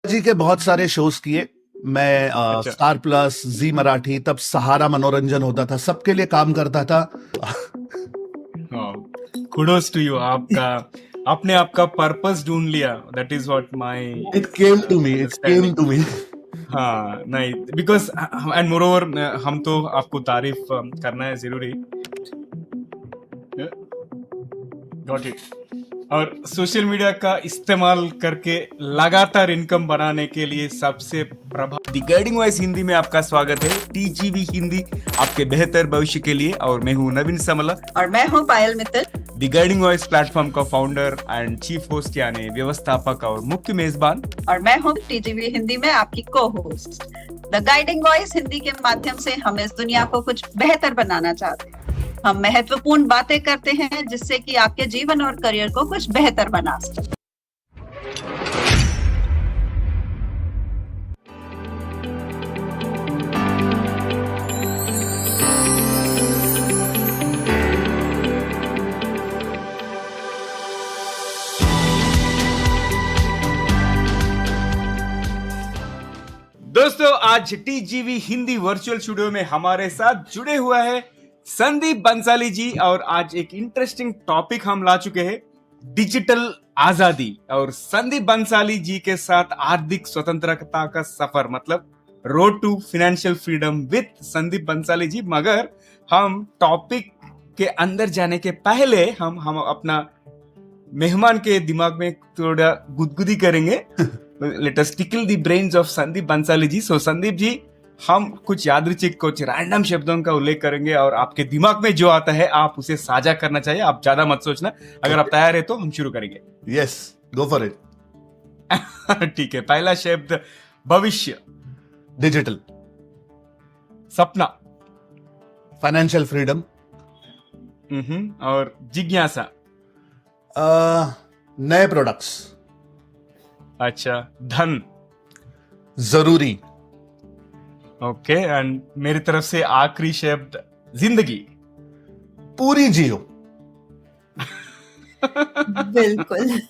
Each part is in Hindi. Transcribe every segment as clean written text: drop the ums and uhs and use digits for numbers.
जी के बहुत सारे शोज किए। मैं अच्छा। स्टार प्लस, जी मराठी, तब सहारा मनोरंजन होता था, सबके लिए काम करता था। Kudos to you. आपका आपने आपका पर्पस ढूंढ लिया। That is what my it came to me, it came understanding. To me. हाँ, नहीं, बिकॉज एंड मोर ओवर हम तो आपको तारीफ करना है जरूरी। Got it. और सोशल मीडिया का इस्तेमाल करके लगातार इनकम बनाने के लिए सबसे प्रभाव दी गाइडिंग वॉइस हिंदी में आपका स्वागत है। टीजीवी हिंदी आपके बेहतर भविष्य के लिए। और मैं हूं नवीन समला और मैं हूं Payal Mittal. The guiding voice platform का फाउंडर एंड चीफ होस्ट यानी व्यवस्थापक और मुख्य मेजबान। और मैं हूं टीजीवी हिंदी में आपकी को host. The guiding voice Hindi के माध्यम से हम इस दुनिया को कुछ बेहतर बनाना चाहते हैं। हम महत्वपूर्ण बातें करते हैं जिससे कि आपके जीवन और करियर को कुछ बेहतर बना सके। दोस्तों, आज टीजीवी हिंदी वर्चुअल स्टूडियो में हमारे साथ जुड़े हुआ है संदीप बंसाली जी। और आज एक इंटरेस्टिंग टॉपिक हम ला चुके हैं, डिजिटल आजादी। और संदीप बंसाली जी के साथ आर्थिक स्वतंत्रता का सफर, मतलब road to financial freedom with Sandeep Bansali ji. मगर हम टॉपिक के अंदर जाने के पहले हम अपना मेहमान के दिमाग में थोड़ा गुदगुदी करेंगे। Let us tickle the brains of Sandeep Bansali ji. So Sandeep ji, हम कुछ यादृच्छिक, कुछ रैंडम शब्दों का उल्लेख करेंगे और आपके दिमाग में जो आता है आप उसे साझा करना चाहिए। आप ज्यादा मत सोचना। अगर आप तैयार है तो हम शुरू करेंगे। Yes, go for it. ठीक है। पहला शब्द भविष्य। डिजिटल। सपना। Financial freedom. और जिज्ञासा। नए प्रोडक्ट्स। अच्छा। धन। जरूरी। ओके। एंड मेरी तरफ से आखिरी शब्द जिंदगी। पूरी जियो। बिल्कुल।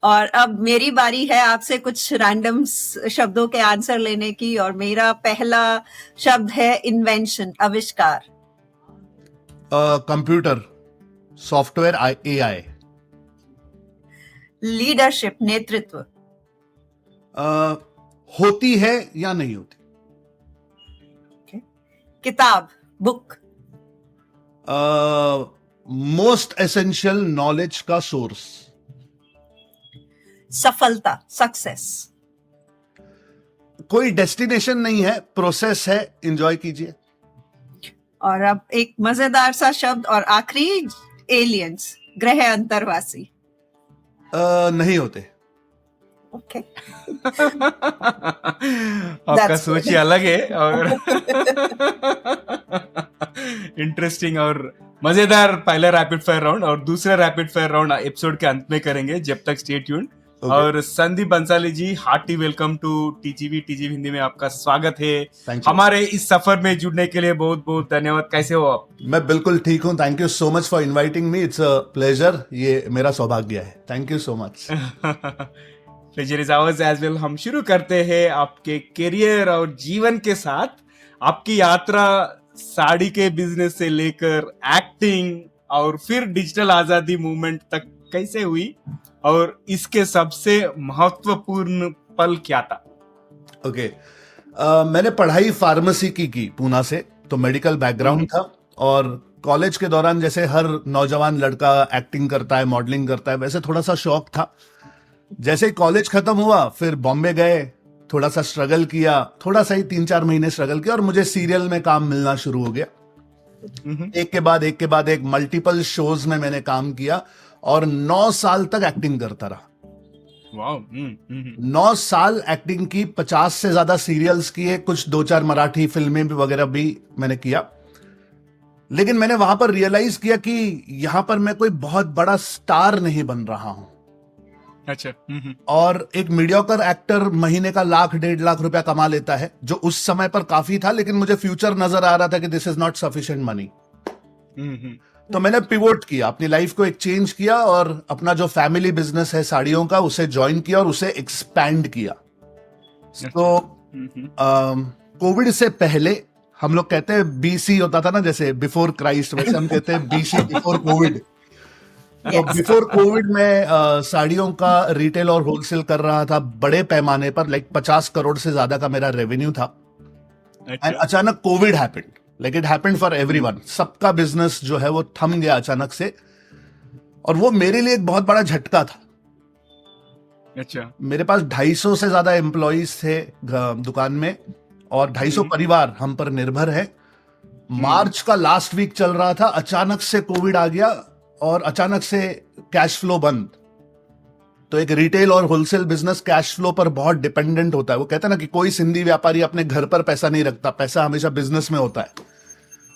और अब मेरी बारी है आपसे कुछ रैंडम शब्दों के आंसर लेने की। और मेरा पहला शब्द है इन्वेंशन, आविष्कार। Computer, software, AI. लीडरशिप, नेतृत्व। होती है या नहीं होती। किताब, बुक। मोस्ट एसेंशियल नॉलेज का सोर्स। सफलता, सक्सेस। कोई डेस्टिनेशन नहीं है, प्रोसेस है, एंजॉय कीजिए। और अब एक मजेदार सा शब्द और आखिरी, एलियंस, ग्रह अंतरवासी। नहीं होते। ओके। आपका सोच ही अलग है और इंटरेस्टिंग और मजेदार। पहला रैपिड फायर राउंड और दूसरा रैपिड फायर राउंड एपिसोड के अंत में करेंगे। जब तक स्टे ट्यून्ड। और Sandeep Bansali ji, hearty welcome to TGV Hindi में आपका स्वागत है। हमारे इस सफर में जुड़ने के लिए बहुत बहुत धन्यवाद। कैसे हो आप? मैं बिल्कुल ठीक हूँ। Thank you so much for inviting me. It's a pleasure. ये मेरा सौभाग्य है। Thank you so much. Pleasure is ours as well. हम शुरू करते हैं आपके करियर और जीवन के साथ। आपकी यात्रा साड़ी के बिजनेस से लेकर एक्टिंग और फिर डिजिटल आजादी मूवमेंट तक कैसे हुई, और इसके सबसे महत्वपूर्ण पल क्या था? ओके। मैंने पढ़ाई फार्मेसी की पूना से, तो मेडिकल बैकग्राउंड था। और कॉलेज के दौरान जैसे हर नौजवान लड़का एक्टिंग करता है, मॉडलिंग करता है, वैसे थोड़ा सा शौक था। जैसे ही कॉलेज खत्म हुआ फिर बॉम्बे गए, थोड़ा सा स्ट्रगल किया, थोड़ा सा ही 3-4 महीने स्ट्रगल किया और मुझे सीरियल में काम मिलना शुरू हो गया। एक के बाद एक मल्टीपल शोज में मैंने काम किया और 9 साल तक एक्टिंग करता रहा। 9 साल एक्टिंग की, 50 से ज्यादा सीरियल्स किए, कुछ 2-4 मराठी फिल्में भी वगैरह भी मैंने किया। लेकिन मैंने वहां पर रियलाइज किया कि यहां पर मैं कोई बहुत बड़ा स्टार नहीं बन रहा हूं। अच्छा। और एक मीडियोकर एक्टर महीने का 1-1.5 लाख रुपया कमा लेता है, जो उस समय पर काफी था। लेकिन मुझे फ्यूचर नजर आ रहा था कि this is not sufficient money. तो मैंने पिवोट किया, अपनी लाइफ को एक चेंज किया और अपना जो फैमिली बिजनेस है साड़ियों का, उसे ज्वाइन किया और उसे एक्सपैंड किया। तो कोविड से पहले हम लोग कहते हैं बीसी होता था ना, जैसे बिफोर क्राइस्ट, वैसे हम कहते हैं बीसी, बिफोर कोविड। तो बिफोर कोविड में साड़ियों का रिटेल और होलसेल कर रहा था बड़े पैमाने पर, लाइक 50 करोड़ से ज्यादा का मेरा रेवेन्यू था। एंड अचानक Covid happened, like it happened for everyone. सबका बिजनेस जो है वो थम गया अचानक से, और वो मेरे लिए एक बहुत बड़ा झटका था। अच्छा। मेरे पास 250 से ज्यादा एम्प्लॉइज थे दुकान में, और 250 परिवार हम पर निर्भर है। मार्च का लास्ट वीक चल रहा था, अचानक से कोविड आ गया और अचानक से कैश फ्लो बंद। तो एक रिटेल और होलसेल बिजनेस कैश फ्लो पर बहुत डिपेंडेंट होता है। वो कहते हैं ना कि कोई सिंधी व्यापारी अपने घर पर पैसा नहीं रखता, पैसा हमेशा बिजनेस में होता है।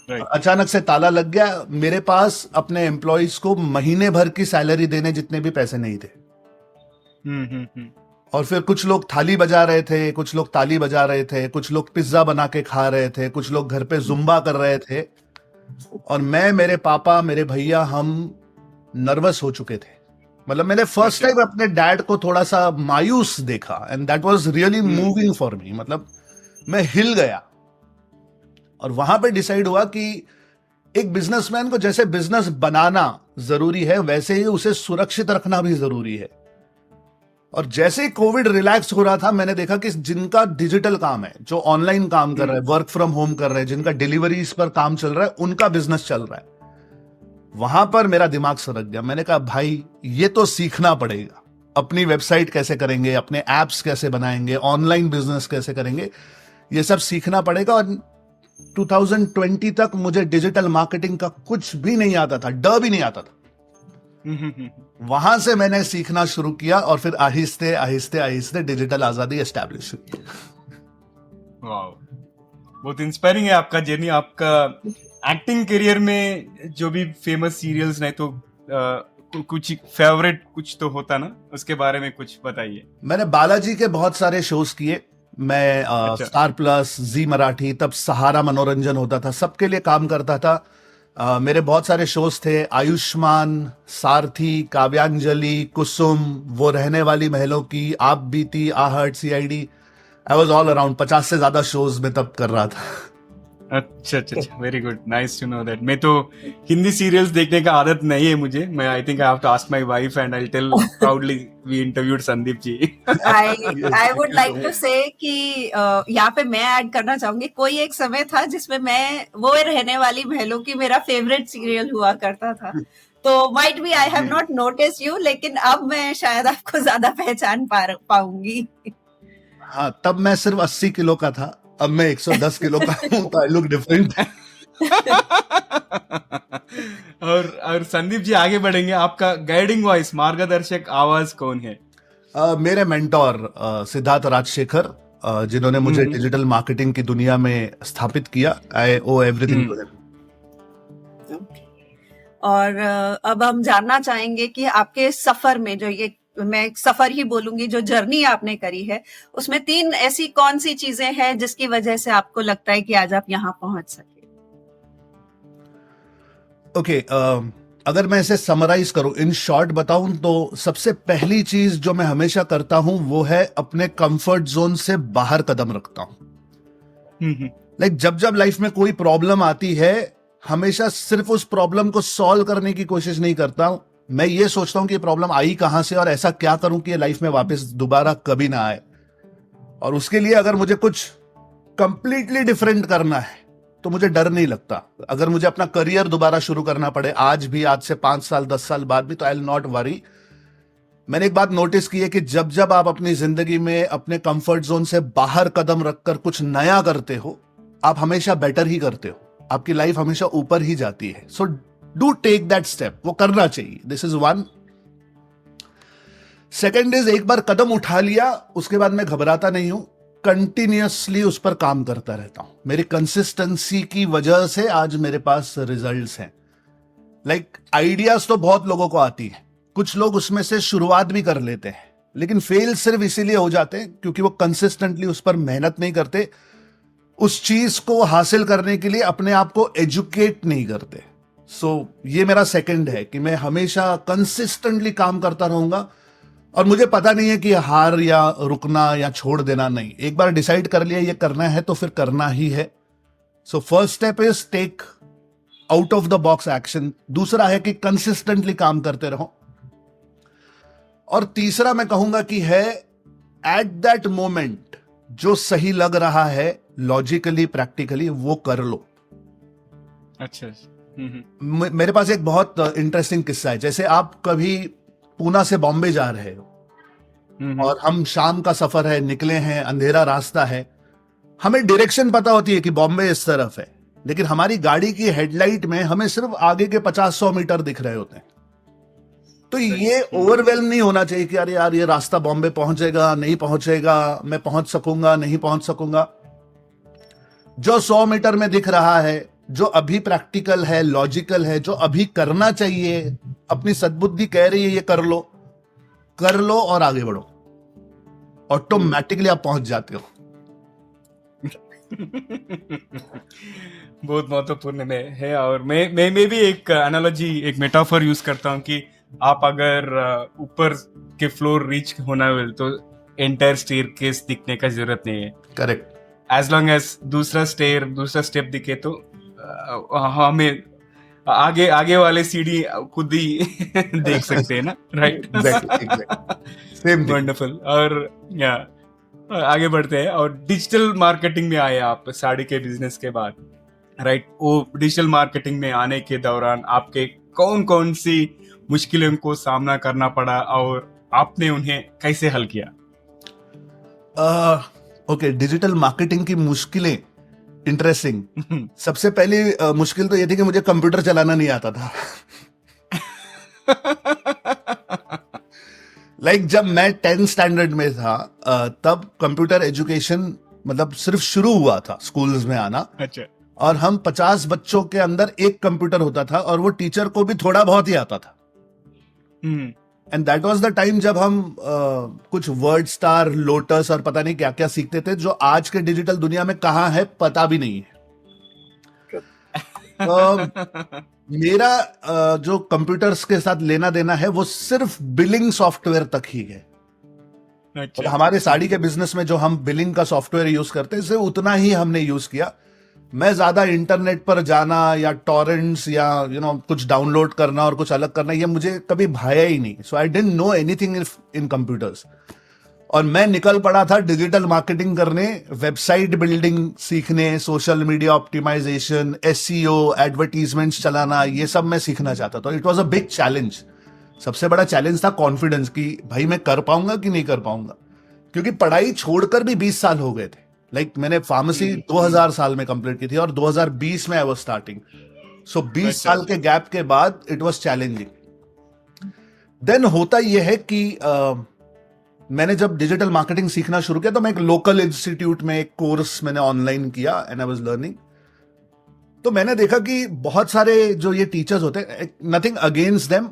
Right. अचानक से ताला लग गया। मेरे पास अपने एम्प्लॉइज को महीने भर की सैलरी देने जितने भी पैसे नहीं थे। और फिर कुछ लोग थाली बजा रहे थे, कुछ लोग ताली बजा रहे थे, कुछ लोग पिज्जा बना के खा रहे थे, कुछ लोग घर पे जुम्बा कर रहे थे, और मैं, मेरे पापा, मेरे भैया, हम नर्वस हो चुके थे। मतलब मैंने फर्स्ट टाइम अपने डैड को थोड़ा सा मायूस देखा, and that was really moving for me. मतलब मैं हिल गया, और वहां पे डिसाइड हुआ कि एक बिजनेसमैन को जैसे बिजनेस बनाना जरूरी है, वैसे ही उसे सुरक्षित रखना भी जरूरी है। और जैसे ही कोविड रिलैक्स हो रहा था, मैंने देखा कि जिनका डिजिटल काम है, जो ऑनलाइन काम कर रहे हैं, वर्क फ्रॉम होम कर रहे हैं, जिनका डिलीवरीज पर काम चल रहा है, उनका बिजनेस चल रहा है। वहां पर मेरा दिमाग सरक गया। मैंने कहा भाई ये तो सीखना पड़ेगा। अपनी वेबसाइट कैसे करेंगे, अपने एप्स कैसे बनाएंगे, ऑनलाइन बिजनेस कैसे करेंगे, ये सब सीखना पड़ेगा। और 2020 तक मुझे डिजिटल मार्केटिंग का कुछ भी नहीं आता था, ड भी नहीं आता था। वहां से मैंने सीखना शुरू किया, और फिर आहिस्ते आहिस्ते आहिस्ते डिजिटल आजादी एस्टैब्लिश हुई। वाओ, बहुत इंस्पायरिंग है आपका जर्नी। आपका एक्टिंग करियर में जो भी फेमस सीरियल्स, नहीं तो कुछ फेवरेट कुछ तो होता ना, उसके बारे में कुछ बताइए। मैंने बालाजी के बहुत सारे शोज किए। मैं स्टार प्लस, जी मराठी, तब सहारा मनोरंजन होता था, सबके लिए काम करता था। मेरे बहुत सारे शोज थे, आयुष्मान, सारथी, काव्यांजलि, कुसुम, वो रहने वाली महलों की, आप बीती, आहट, CID. I was all around. 50 से ज्यादा शोज में तब कर रहा था। अच्छा, very good, nice to know that. मैं तो हिंदी सीरियल्स देखने का आदत नहीं है मुझे। मैं I think I have to ask my wife and I will tell proudly we interviewed Sandeep ji. I would like to say कि यहाँ पे मैं ऐड करना चाहूंगी, कोई एक समय था जिसमें मैं वो रहने वाली महलों की मेरा फेवरेट सीरियल हुआ करता था। तो might be I have not notice you, लेकिन अब मैं शायद आपको ज्यादा पहचान पाऊंगी। हाँ, तब मैं सिर्फ 80 किलो का था, अब मैं 110 किलो का हूँ, तो आई लुक डिफरेंट। और संदीप जी, आगे बढ़ेंगे। आपका गाइडिंग वॉइस, मार्गदर्शक आवाज कौन है? मेरे मेंटोर सिद्धार्थ राजशेखर, जिन्होंने मुझे डिजिटल मार्केटिंग की दुनिया में स्थापित किया। आई ओ एवरीथिंग टू देम। और अब हम जानना चाहेंगे कि आपके सफर में, जो ये मैं सफर ही बोलूंगी, जो जर्नी आपने करी है, उसमें 3 ऐसी कौन सी चीजें हैं जिसकी वजह से आपको लगता है कि आज आप यहाँ पहुंच सके? ओके, अगर मैं इसे समराइज करूं, इन शॉर्ट बताऊं, तो सबसे पहली चीज जो मैं हमेशा करता हूं वो है अपने कंफर्ट जोन से बाहर कदम रखता हूं। लाइक जब लाइफ में कोई प्रॉब्लम आती है, हमेशा सिर्फ उस प्रॉब्लम को सॉल्व करने की कोशिश नहीं करता हूं। मैं ये सोचता हूं कि प्रॉब्लम आई कहां से और ऐसा क्या करूं कि ये लाइफ में वापस दोबारा कभी ना आए। और उसके लिए अगर मुझे कुछ कंप्लीटली डिफरेंट करना है तो मुझे डर नहीं लगता। अगर मुझे अपना करियर दोबारा शुरू करना पड़े, आज भी, आज से 5 साल 10 साल बाद भी, तो आई विल नॉट वरी। मैंने एक बात नोटिस की है कि जब आप अपनी जिंदगी में अपने कंफर्ट जोन से बाहर कदम रखकर कुछ नया करते हो, आप हमेशा बेटर ही करते हो, आपकी लाइफ हमेशा ऊपर ही जाती है। So do take that step, वो करना चाहिए। This is one. Second is, एक बार कदम उठा लिया उसके बाद मैं घबराता नहीं हूं, कंटिन्यूअसली उस पर काम करता रहता हूं। मेरी कंसिस्टेंसी की वजह से आज मेरे पास रिजल्ट्स हैं। लाइक आइडियाज तो बहुत लोगों को आती है, कुछ लोग उसमें से शुरुआत भी कर लेते हैं, लेकिन फेल सिर्फ इसीलिए हो जाते हैं क्योंकि वो कंसिस्टेंटली उस पर मेहनत नहीं करते, उस चीज को हासिल करने के लिए अपने आप को एजुकेट नहीं करते। सो ये मेरा सेकंड है कि मैं हमेशा कंसिस्टेंटली काम करता रहूंगा और मुझे पता नहीं है कि हार या रुकना या छोड़ देना, नहीं, एक बार डिसाइड कर लिया ये करना है तो फिर करना ही है। So first step is take out of the box action. दूसरा है कि कंसिस्टेंटली काम करते रहो। और तीसरा मैं कहूंगा कि है एट दैट मोमेंट जो सही लग रहा है लॉजिकली प्रैक्टिकली वो कर लो। अच्छा। मेरे पास एक बहुत इंटरेस्टिंग किस्सा है। जैसे आप कभी पूना से बॉम्बे जा रहे हो और हम शाम का सफर है, निकले हैं, अंधेरा रास्ता है, हमें डायरेक्शन पता होती है कि बॉम्बे इस तरफ है, लेकिन हमारी गाड़ी की हेडलाइट में हमें सिर्फ आगे के 50-100 मीटर दिख रहे होते हैं। तो ये ओवरवेल्म नहीं होना चाहिए कि अरे यार ये रास्ता बॉम्बे पहुंचेगा नहीं पहुंचेगा, मैं पहुंच सकूंगा नहीं पहुंच सकूंगा। जो 100 मीटर में दिख रहा है, जो अभी प्रैक्टिकल है, लॉजिकल है, जो अभी करना चाहिए, अपनी सद्बुद्धि कह रही है ये कर लो और आगे बढ़ो, ऑटोमेटिकली आप पहुंच जाते हो। बहुत महत्वपूर्ण में है। और मैं भी एक एनालॉजी, एक मेटाफर यूज करता हूँ कि आप अगर ऊपर के फ्लोर रीच होना है तो एंटायर स्टेयरकेस दिखने का जरूरत नहीं है। करेक्ट। एज लॉन्ग एज दूसरा स्टेप दिखे तो हमें आगे वाले सीढ़ी खुद ही देख सकते हैं ना, राइट? Same wonderful. और या आगे बढ़ते हैं और डिजिटल मार्केटिंग में आए आप साड़ी के बिजनेस के बाद, राइट? वो डिजिटल मार्केटिंग में आने के दौरान आपके कौन कौन सी मुश्किलों को सामना करना पड़ा और आपने उन्हें कैसे हल किया? ओके, डिजिटल मार्केटिंग की मुश्किलें इंटरेस्टिंग। सबसे पहली मुश्किल तो ये थी कि मुझे कंप्यूटर चलाना नहीं आता था। जब मैं 10th स्टैंडर्ड में था तब कंप्यूटर एजुकेशन मतलब सिर्फ शुरू हुआ था स्कूल्स में आना। अच्छा। और हम 50 बच्चों के अंदर एक कंप्यूटर होता था और वो टीचर को भी थोड़ा बहुत ही आता था। And that was the time जब हम कुछ वर्ड स्टार, लोटस और पता नहीं क्या क्या सीखते थे, जो आज के डिजिटल दुनिया में कहाँ है पता भी नहीं है। मेरा जो कंप्यूटर्स के साथ लेना देना है वो सिर्फ बिलिंग सॉफ्टवेयर तक ही है। अच्छा। हमारे साड़ी के बिजनेस में जो हम बिलिंग का सॉफ्टवेयर यूज करते हैं सिर्फ उतना ही हमने यूज किया। मैं ज्यादा इंटरनेट पर जाना या टॉरेंट्स या कुछ डाउनलोड करना और कुछ अलग करना ये मुझे कभी भाया ही नहीं। So I didn't know anything in computers. और मैं निकल पड़ा था डिजिटल मार्केटिंग करने, वेबसाइट बिल्डिंग सीखने, social media optimisation, SEO, advertisements चलाना, ये सब मैं सीखना चाहता था। It was a big challenge. सबसे बड़ा चैलेंज था कॉन्फिडेंस कि भाई मैं कर पाऊंगा कि नहीं कर पाऊंगा, क्योंकि पढ़ाई छोड़कर भी 20 साल हो गए थे। मैंने फार्मेसी 2000 साल में कंप्लीट की थी और 2020 में आई वाज स्टार्टिंग। सो 20 साल के गैप के बाद इट वाज चैलेंजिंग। देन होता यह है कि मैंने जब डिजिटल मार्केटिंग सीखना शुरू किया तो मैं एक लोकल इंस्टीट्यूट में एक कोर्स मैंने ऑनलाइन किया एंड आई वाज लर्निंग। तो मैंने देखा कि बहुत सारे जो ये टीचर्स होते हैं, नथिंग अगेंस्ट देम,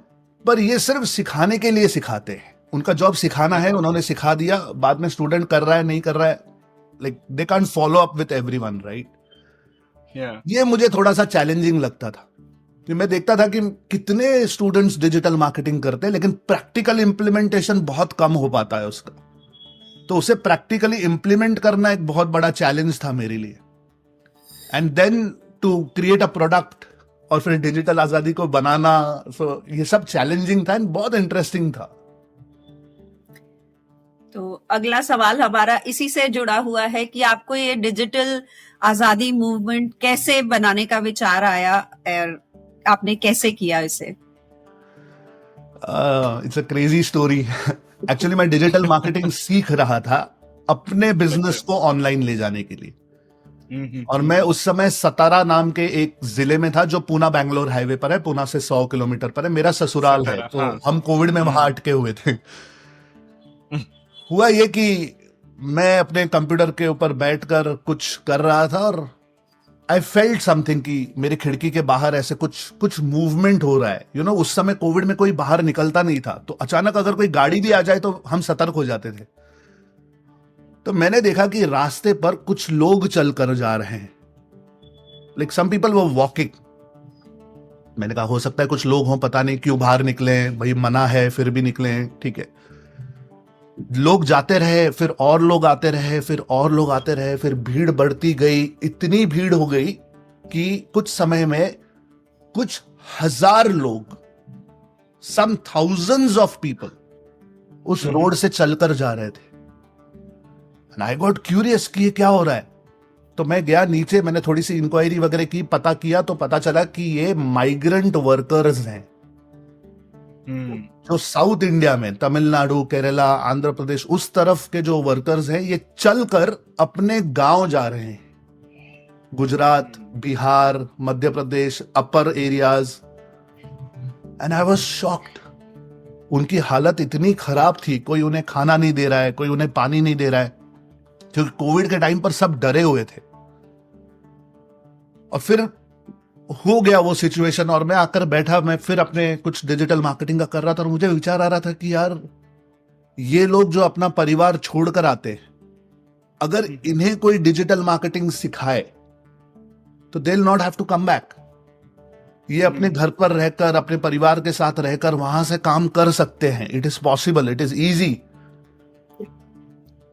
पर ये सिर्फ सिखाने के लिए सिखाते हैं। उनका जॉब सिखाना है, उन्होंने सिखा दिया, बाद में स्टूडेंट कर रहा है नहीं कर रहा है, they can't follow up with everyone, right? ये मुझे थोड़ा सा चैलेंजिंग लगता था कि मैं देखता था कि कितने स्टूडेंट्स डिजिटल मार्केटिंग करते हैं लेकिन प्रैक्टिकल इंप्लीमेंटेशन बहुत कम हो पाता है उसका। तो उसे प्रैक्टिकली इंप्लीमेंट करना एक बहुत बड़ा चैलेंज था मेरे लिए। And then to create a product और फिर डिजिटल आजादी को बनाना, सो ये सब चैलेंजिंग था एंड बहुत इंटरेस्टिंग था। तो अगला सवाल हमारा इसी से जुड़ा हुआ है कि आपको ये डिजिटल आजादी मूवमेंट कैसे बनाने का विचार आया और आपने कैसे किया इसे? It's a crazy story. Actually मैं डिजिटल मार्केटिंग सीख रहा था अपने बिजनेस को ऑनलाइन ले जाने के लिए। और मैं उस समय सतारा नाम के एक जिले में था जो पूना बैंगलोर हाईवे पर है, पूना से 100 किलोमीटर पर है, मेरा ससुराल है। तो हाँ। हम कोविड में वहां अटके हुए थे। हुआ ये कि मैं अपने कंप्यूटर के ऊपर बैठकर कुछ कर रहा था और आई फेल्ट समथिंग कि मेरी खिड़की के बाहर ऐसे कुछ मूवमेंट हो रहा है। उस समय कोविड में कोई बाहर निकलता नहीं था, तो अचानक अगर कोई गाड़ी भी आ जाए तो हम सतर्क हो जाते थे। तो मैंने देखा कि रास्ते पर कुछ लोग चल कर जा रहे हैं, like some people were walking. मैंने कहा हो सकता है कुछ लोग हों, पता नहीं क्यों बाहर निकले, भाई मना है फिर भी निकले, ठीक है। लोग जाते रहे, फिर और लोग आते रहे, फिर और लोग आते रहे, फिर भीड़ बढ़ती गई, इतनी भीड़ हो गई कि कुछ समय में कुछ हजार लोग, सम थाउजेंड्स ऑफ पीपल उस रोड से चलकर जा रहे थे। एंड आई गॉट क्यूरियस कि ये क्या हो रहा है। तो मैं गया नीचे, मैंने थोड़ी सी इंक्वायरी वगैरह की, पता किया, तो पता चला कि ये माइग्रेंट वर्कर्स हैं जो साउथ इंडिया में, तमिलनाडु, केरला, आंध्र प्रदेश, उस तरफ के जो वर्कर्स हैं, ये चलकर अपने गांव जा रहे हैं। Gujarat, Bihar, Madhya Pradesh, upper areas. And I was shocked. उनकी हालत इतनी खराब थी, कोई उन्हें खाना नहीं दे रहा है, कोई उन्हें पानी नहीं दे रहा है, क्योंकि कोविड के टाइम पर सब डरे हुए थे। और फिर हो गया वो सिचुएशन, और मैं आकर बैठा, मैं फिर अपने कुछ डिजिटल मार्केटिंग का कर रहा था, और मुझे विचार आ रहा था कि यार, ये लोग जो अपना परिवार छोड़कर आते हैं, अगर इन्हें कोई डिजिटल मार्केटिंग सिखाए तो they will not have to come back. ये अपने घर पर रहकर, अपने परिवार के साथ रहकर वहां से काम कर सकते हैं। It is possible, it is easy.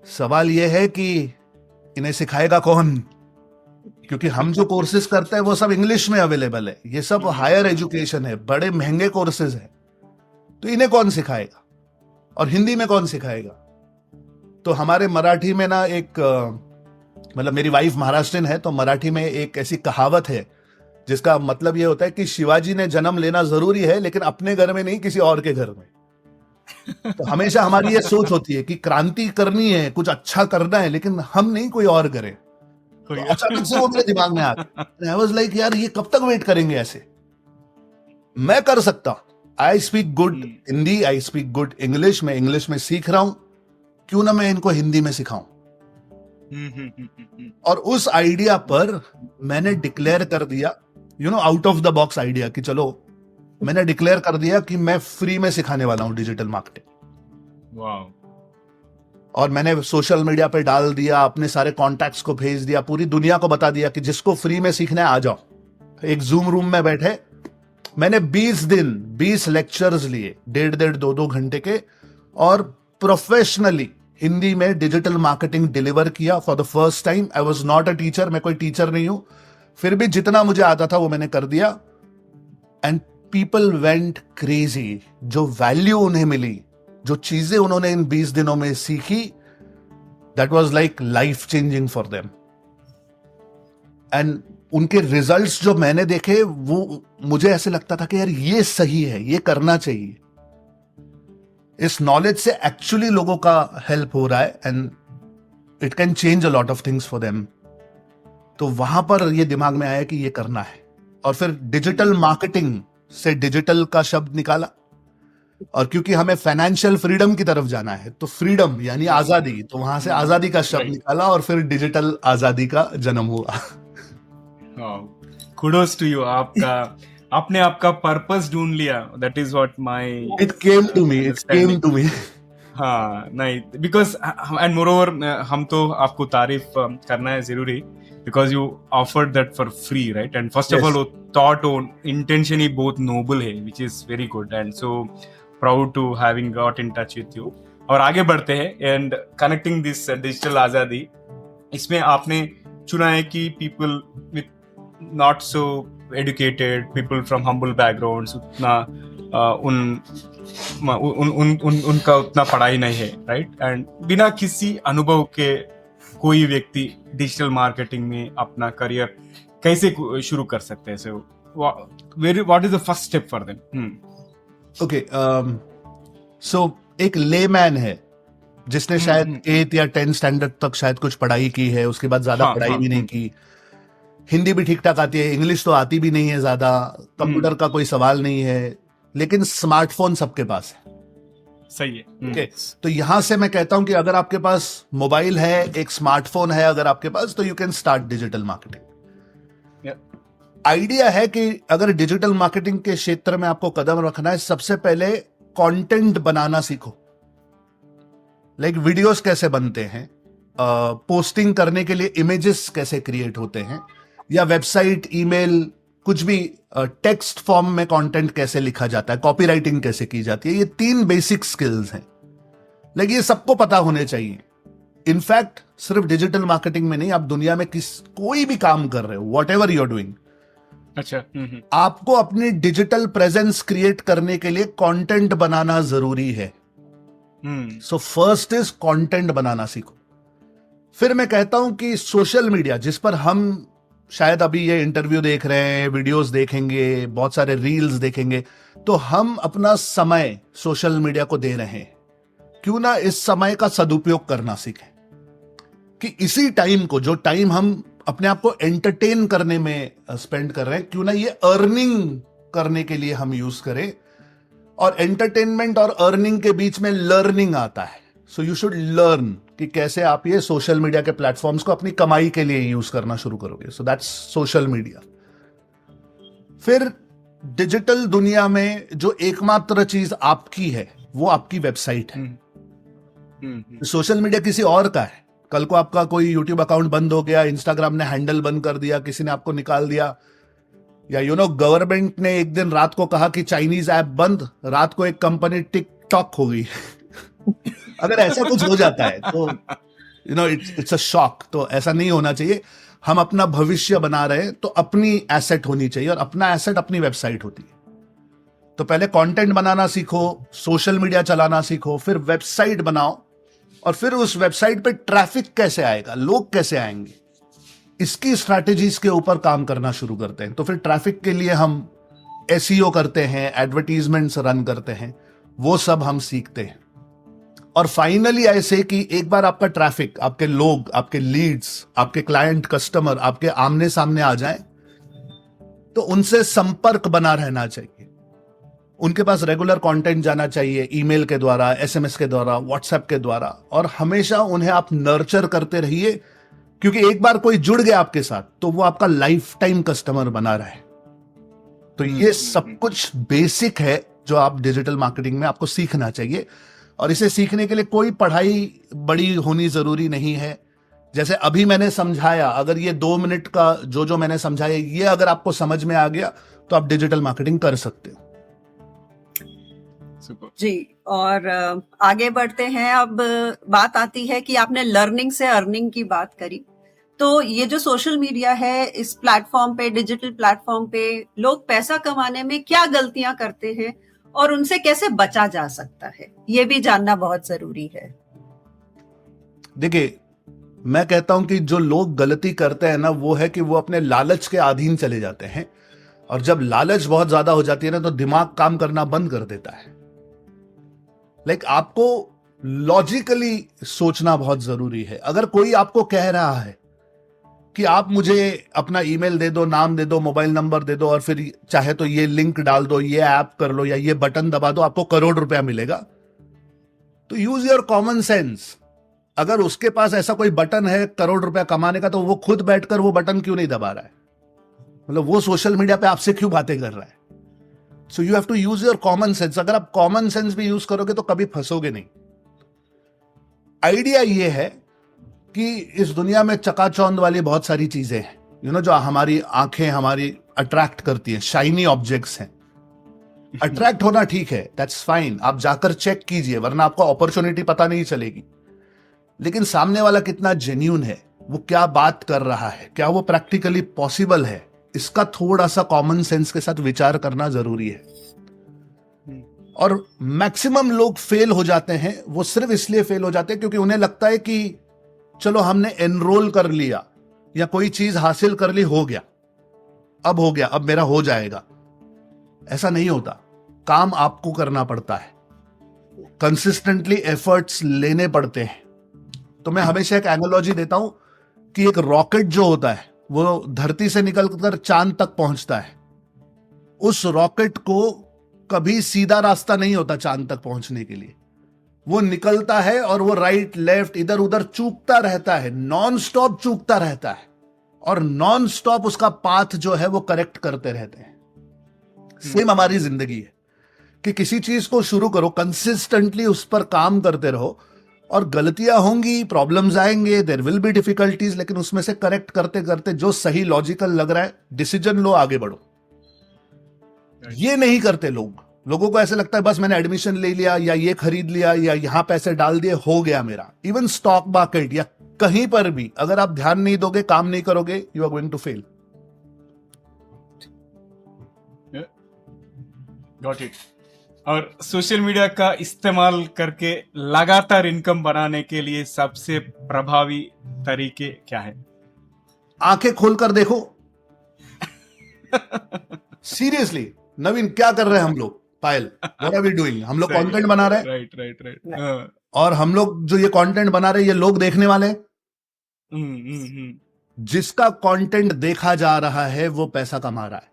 सवाल यह है कि इन्हें सिखाएगा कौन? क्योंकि हम जो कोर्सेज करते हैं वो सब इंग्लिश में अवेलेबल है, ये सब हायर एजुकेशन है, बड़े महंगे कोर्सेज हैं, तो इन्हें कौन सिखाएगा? और हिंदी में कौन सिखाएगा? तो हमारे मराठी में ना एक मतलब मेरी वाइफ महाराष्ट्रियन है, तो मराठी में एक ऐसी कहावत है जिसका मतलब ये होता है कि शिवाजी ने जन्म लेना जरूरी है, लेकिन अपने घर में नहीं, किसी और के घर में। तो हमेशा हमारी ये सोच होती है कि क्रांति करनी है, कुछ अच्छा करना है, लेकिन हम नहीं, कोई और करे। तो अचानक से वो मेरे दिमाग में आ गया। आई वाज लाइक, यार ये कब तक वेट करेंगे ऐसे? मैं कर सकता हूं। I speak good Hindi, I speak good English, मैं इंग्लिश में सीख रहा हूं, क्यों ना मैं इनको हिंदी में सिखाऊं। और उस आइडिया पर मैंने डिक्लेयर कर दिया, out of the box idea, कि चलो, मैंने डिक्लेयर कर दिया कि मैं फ्री में सिखाने वाला हूं डिजिटल मार्केटिंग। वाह। और मैंने सोशल मीडिया पे डाल दिया, अपने सारे कॉन्टैक्ट्स को भेज दिया, पूरी दुनिया को बता दिया कि जिसको फ्री में सीखना है आ जाओ। एक जूम रूम में बैठे मैंने 20 दिन 20 लेक्चर्स लिए, 1.5 2 घंटे के, और प्रोफेशनली हिंदी में डिजिटल मार्केटिंग डिलीवर किया for the first time. I was not a teacher, मैं कोई टीचर नहीं हूं, फिर भी जितना मुझे आता था वो मैंने कर दिया। And people went crazy. जो वैल्यू उन्हें मिली, जो चीजें उन्होंने इन 20 दिनों में सीखी, that was like life changing for them. And उनके रिजल्ट्स जो मैंने देखे, वो मुझे ऐसे लगता था कि यार ये सही है, ये करना चाहिए। इस नॉलेज से एक्चुअली लोगों का हेल्प हो रहा है, and it can change a lot of things for them. तो वहां पर ये दिमाग में आया कि ये करना है। और फिर डिजिटल मार्केटिंग से डिजिटल का शब्द निकाला, और क्योंकि हमें फाइनेंशियल फ्रीडम की तरफ जाना है, तो फ्रीडम यानी आजादी, तो वहां से आजादी का शब्द निकाला, और फिर डिजिटल आजादी का जन्म हुआ। Kudos to you. आपने आपका पर्पस ढूंढ लिया। That is what my it came to me. हाँ, नहीं, बिकॉज एंड मोरओवर हम तो आपको तारीफ करना है जरूरी, because you offered that for free, right? And first of all, thought on intention ही बहुत noble है, which is very good, and so proud to having got in touch with you. और आगे बढ़ते हैं, and connecting this digital आजादी, इसमें आपने चुना है कि people with not so educated, people from humble backgrounds, उतना उनका उतना पढ़ाई नहीं है, right? And बिना किसी अनुभव के कोई व्यक्ति डिजिटल मार्केटिंग में अपना करियर कैसे शुरू कर सकते हैं? So what is the first step for them? Okay, so एक लेमैन है जिसने शायद 8 या 10 स्टैंडर्ड तक शायद कुछ पढ़ाई की है, उसके बाद ज्यादा पढ़ाई भी नहीं की, हिंदी भी ठीक ठाक आती है, इंग्लिश तो आती भी नहीं है ज्यादा, कंप्यूटर का कोई सवाल नहीं है, लेकिन स्मार्टफोन सबके पास है। सही है। ओके, तो यहां से मैं कहता हूं कि अगर आपके पास मोबाइल है, एक स्मार्टफोन है अगर आपके पास, तो you can start digital marketing. Idea है कि अगर डिजिटल मार्केटिंग के क्षेत्र में आपको कदम रखना है, सबसे पहले कंटेंट बनाना सीखो। लाइक वीडियोस कैसे बनते हैं, पोस्टिंग करने के लिए इमेजेस कैसे क्रिएट होते हैं, या वेबसाइट, ईमेल, कुछ भी टेक्स्ट फॉर्म में कंटेंट कैसे लिखा जाता है, कॉपीराइटिंग कैसे की जाती है, ये 3 बेसिक स्किल्स हैं। लेकिन ये सबको पता होने चाहिए। इनफैक्ट सिर्फ डिजिटल मार्केटिंग में नहीं, आप दुनिया में कोई भी काम कर रहे हो, whatever you are doing, अच्छा, आपको अपनी डिजिटल प्रेजेंस क्रिएट करने के लिए कंटेंट बनाना जरूरी है। सो फर्स्ट इज कंटेंट बनाना सीखो। फिर मैं कहता हूं कि सोशल मीडिया, जिस पर हम शायद अभी ये इंटरव्यू देख रहे हैं, वीडियोस देखेंगे, बहुत सारे रील्स देखेंगे, तो हम अपना समय सोशल मीडिया को दे रहे हैं। क्यों ना इस समय का सदुपयोग करना सीखें, कि इसी टाइम को, जो टाइम हम अपने आप को एंटरटेन करने में स्पेंड कर रहे हैं, क्यों ना ये अर्निंग करने के लिए हम यूज करें। और एंटरटेनमेंट और अर्निंग के बीच में लर्निंग आता है। सो यू शुड लर्न कि कैसे आप ये सोशल मीडिया के प्लेटफॉर्म्स को अपनी कमाई के लिए यूज करना शुरू करोगे। So that's social media. फिर डिजिटल दुनिया में जो एकमात्र चीज आपकी है वो आपकी वेबसाइट है। सोशल मीडिया किसी और का है। कल को आपका कोई यूट्यूब अकाउंट बंद हो गया, इंस्टाग्राम ने हैंडल बंद कर दिया, किसी ने आपको निकाल दिया, या गवर्नमेंट ने एक दिन रात को कहा कि चाइनीज ऐप बंद, रात को एक कंपनी टिकटॉक हो गई अगर ऐसा कुछ हो जाता है तो इट्स अ शॉक। तो ऐसा नहीं होना चाहिए। हम अपना भविष्य बना रहे हैं तो अपनी एसेट होनी चाहिए, और अपना एसेट अपनी वेबसाइट होती है। तो पहले कंटेंट बनाना सीखो, सोशल मीडिया चलाना सीखो, फिर वेबसाइट बनाओ, और फिर उस वेबसाइट पे ट्रैफिक कैसे आएगा, लोग कैसे आएंगे, इसकी स्ट्रैटेजीज के ऊपर काम करना शुरू करते हैं। तो फिर ट्रैफिक के लिए हम एसईओ करते हैं, एडवर्टीजमेंट्स रन करते हैं, वो सब हम सीखते हैं। और फाइनली ऐसे कि एक बार आपका ट्रैफिक, आपके लोग, आपके लीड्स, आपके क्लाइंट, कस्टमर आपके आमने सामने आ जाए, तो उनसे संपर्क बना रहना चाहिए। उनके पास रेगुलर कंटेंट जाना चाहिए, ईमेल के द्वारा, एसएमएस के द्वारा, व्हाट्सएप के द्वारा, और हमेशा उन्हें आप नर्चर करते रहिए, क्योंकि एक बार कोई जुड़ गया आपके साथ तो वो आपका लाइफ टाइम कस्टमर बना रहे। तो ये सब कुछ बेसिक है जो आप डिजिटल मार्केटिंग में आपको सीखना चाहिए। और इसे सीखने के लिए कोई पढ़ाई बड़ी होनी जरूरी नहीं है। जैसे अभी मैंने समझाया, अगर ये 2 मिनट का जो मैंने समझाया, ये अगर आपको समझ में आ गया तो आप डिजिटल मार्केटिंग कर सकते हो। जी, और आगे बढ़ते हैं। अब बात आती है कि आपने लर्निंग से अर्निंग की बात करी, तो ये जो सोशल मीडिया है, इस प्लेटफॉर्म पे, डिजिटल प्लेटफॉर्म पे लोग पैसा कमाने में क्या गलतियां करते हैं और उनसे कैसे बचा जा सकता है, ये भी जानना बहुत जरूरी है। देखिए, मैं कहता हूं कि जो लोग गलती करते हैं ना, वो है कि वो अपने लालच के अधीन चले जाते हैं, और जब लालच बहुत ज्यादा हो जाती है ना, तो दिमाग काम करना बंद कर देता है। आपको लॉजिकली सोचना बहुत जरूरी है। अगर कोई आपको कह रहा है कि आप मुझे अपना ईमेल दे दो, नाम दे दो, मोबाइल नंबर दे दो, और फिर चाहे तो ये लिंक डाल दो, ये ऐप कर लो, या ये बटन दबा दो, आपको करोड़ रुपया मिलेगा, तो यूज योर कॉमन सेंस। अगर उसके पास ऐसा कोई बटन है करोड़ रुपया कमाने का, तो वो खुद बैठकर वो बटन क्यों नहीं दबा रहा है? वो सोशल मीडिया पे आपसे क्यों बातें कर रहा है? So you have to use your common sense. अगर आप कॉमन सेंस भी यूज करोगे तो कभी फंसोगे नहीं। आइडिया ये है कि इस दुनिया में चकाचौंध वाली बहुत सारी चीजें हैं, जो हमारी आंखें हमारी अट्रैक्ट करती हैं, शाइनी ऑब्जेक्ट्स हैं। अट्रैक्ट होना ठीक है, दैट्स फाइन, आप जाकर चेक कीजिए, वरना आपको अपॉर्चुनिटी पता नहीं चलेगी। लेकिन सामने वाला कितना जेन्यून है, वो क्या बात कर रहा है, क्या वो प्रैक्टिकली पॉसिबल है, इसका थोड़ा सा कॉमन सेंस के साथ विचार करना जरूरी है। और मैक्सिमम लोग फेल हो जाते हैं, वो सिर्फ इसलिए फेल हो जाते हैं क्योंकि उन्हें लगता है कि चलो हमने एनरोल कर लिया या कोई चीज हासिल कर ली, हो गया, अब मेरा हो जाएगा। ऐसा नहीं होता। काम आपको करना पड़ता है, कंसिस्टेंटली एफर्ट्स लेने पड़ते हैं। तो मैं हमेशा एक एनालॉजी देता हूं कि एक रॉकेट जो होता है वो धरती से निकलकर चांद तक पहुंचता है। उस रॉकेट को कभी सीधा रास्ता नहीं होता चांद तक पहुंचने के लिए। वो निकलता है और वो राइट लेफ्ट इधर उधर चूकता रहता है, नॉन स्टॉप चूकता रहता है, और नॉन स्टॉप उसका पाथ जो है वो करेक्ट करते रहते हैं। सेम हमारी जिंदगी है कि किसी चीज को शुरू करो, कंसिस्टेंटली उस पर काम करते रहो, और गलतियां होंगी, प्रॉब्लम्स आएंगे, देयर विल बी डिफिकल्टीज, लेकिन उसमें से करेक्ट करते करते जो सही लॉजिकल लग रहा है डिसीजन लो, आगे बढ़ो। ये नहीं करते लोग। लोगों को ऐसे लगता है बस मैंने एडमिशन ले लिया या ये खरीद लिया या यहां पैसे डाल दिए, हो गया मेरा। इवन स्टॉक मार्केट या कहीं पर भी अगर आप ध्यान नहीं दोगे, काम नहीं करोगे, you are going to fail. Got it. और सोशल मीडिया का इस्तेमाल करके लगातार इनकम बनाने के लिए सबसे प्रभावी तरीके क्या है? आंखें खोलकर देखो। सीरियसली नवीन, क्या कर रहे हैं हम लोग? पायल, व्हाट आर वी डूइंग? हम लोग कंटेंट बना रहे हैं, राइट राइट राइट। और हम लोग जो ये कंटेंट बना रहे हैं, ये लोग देखने वाले हैं। जिसका कंटेंट देखा जा रहा है वो पैसा कमा रहा है।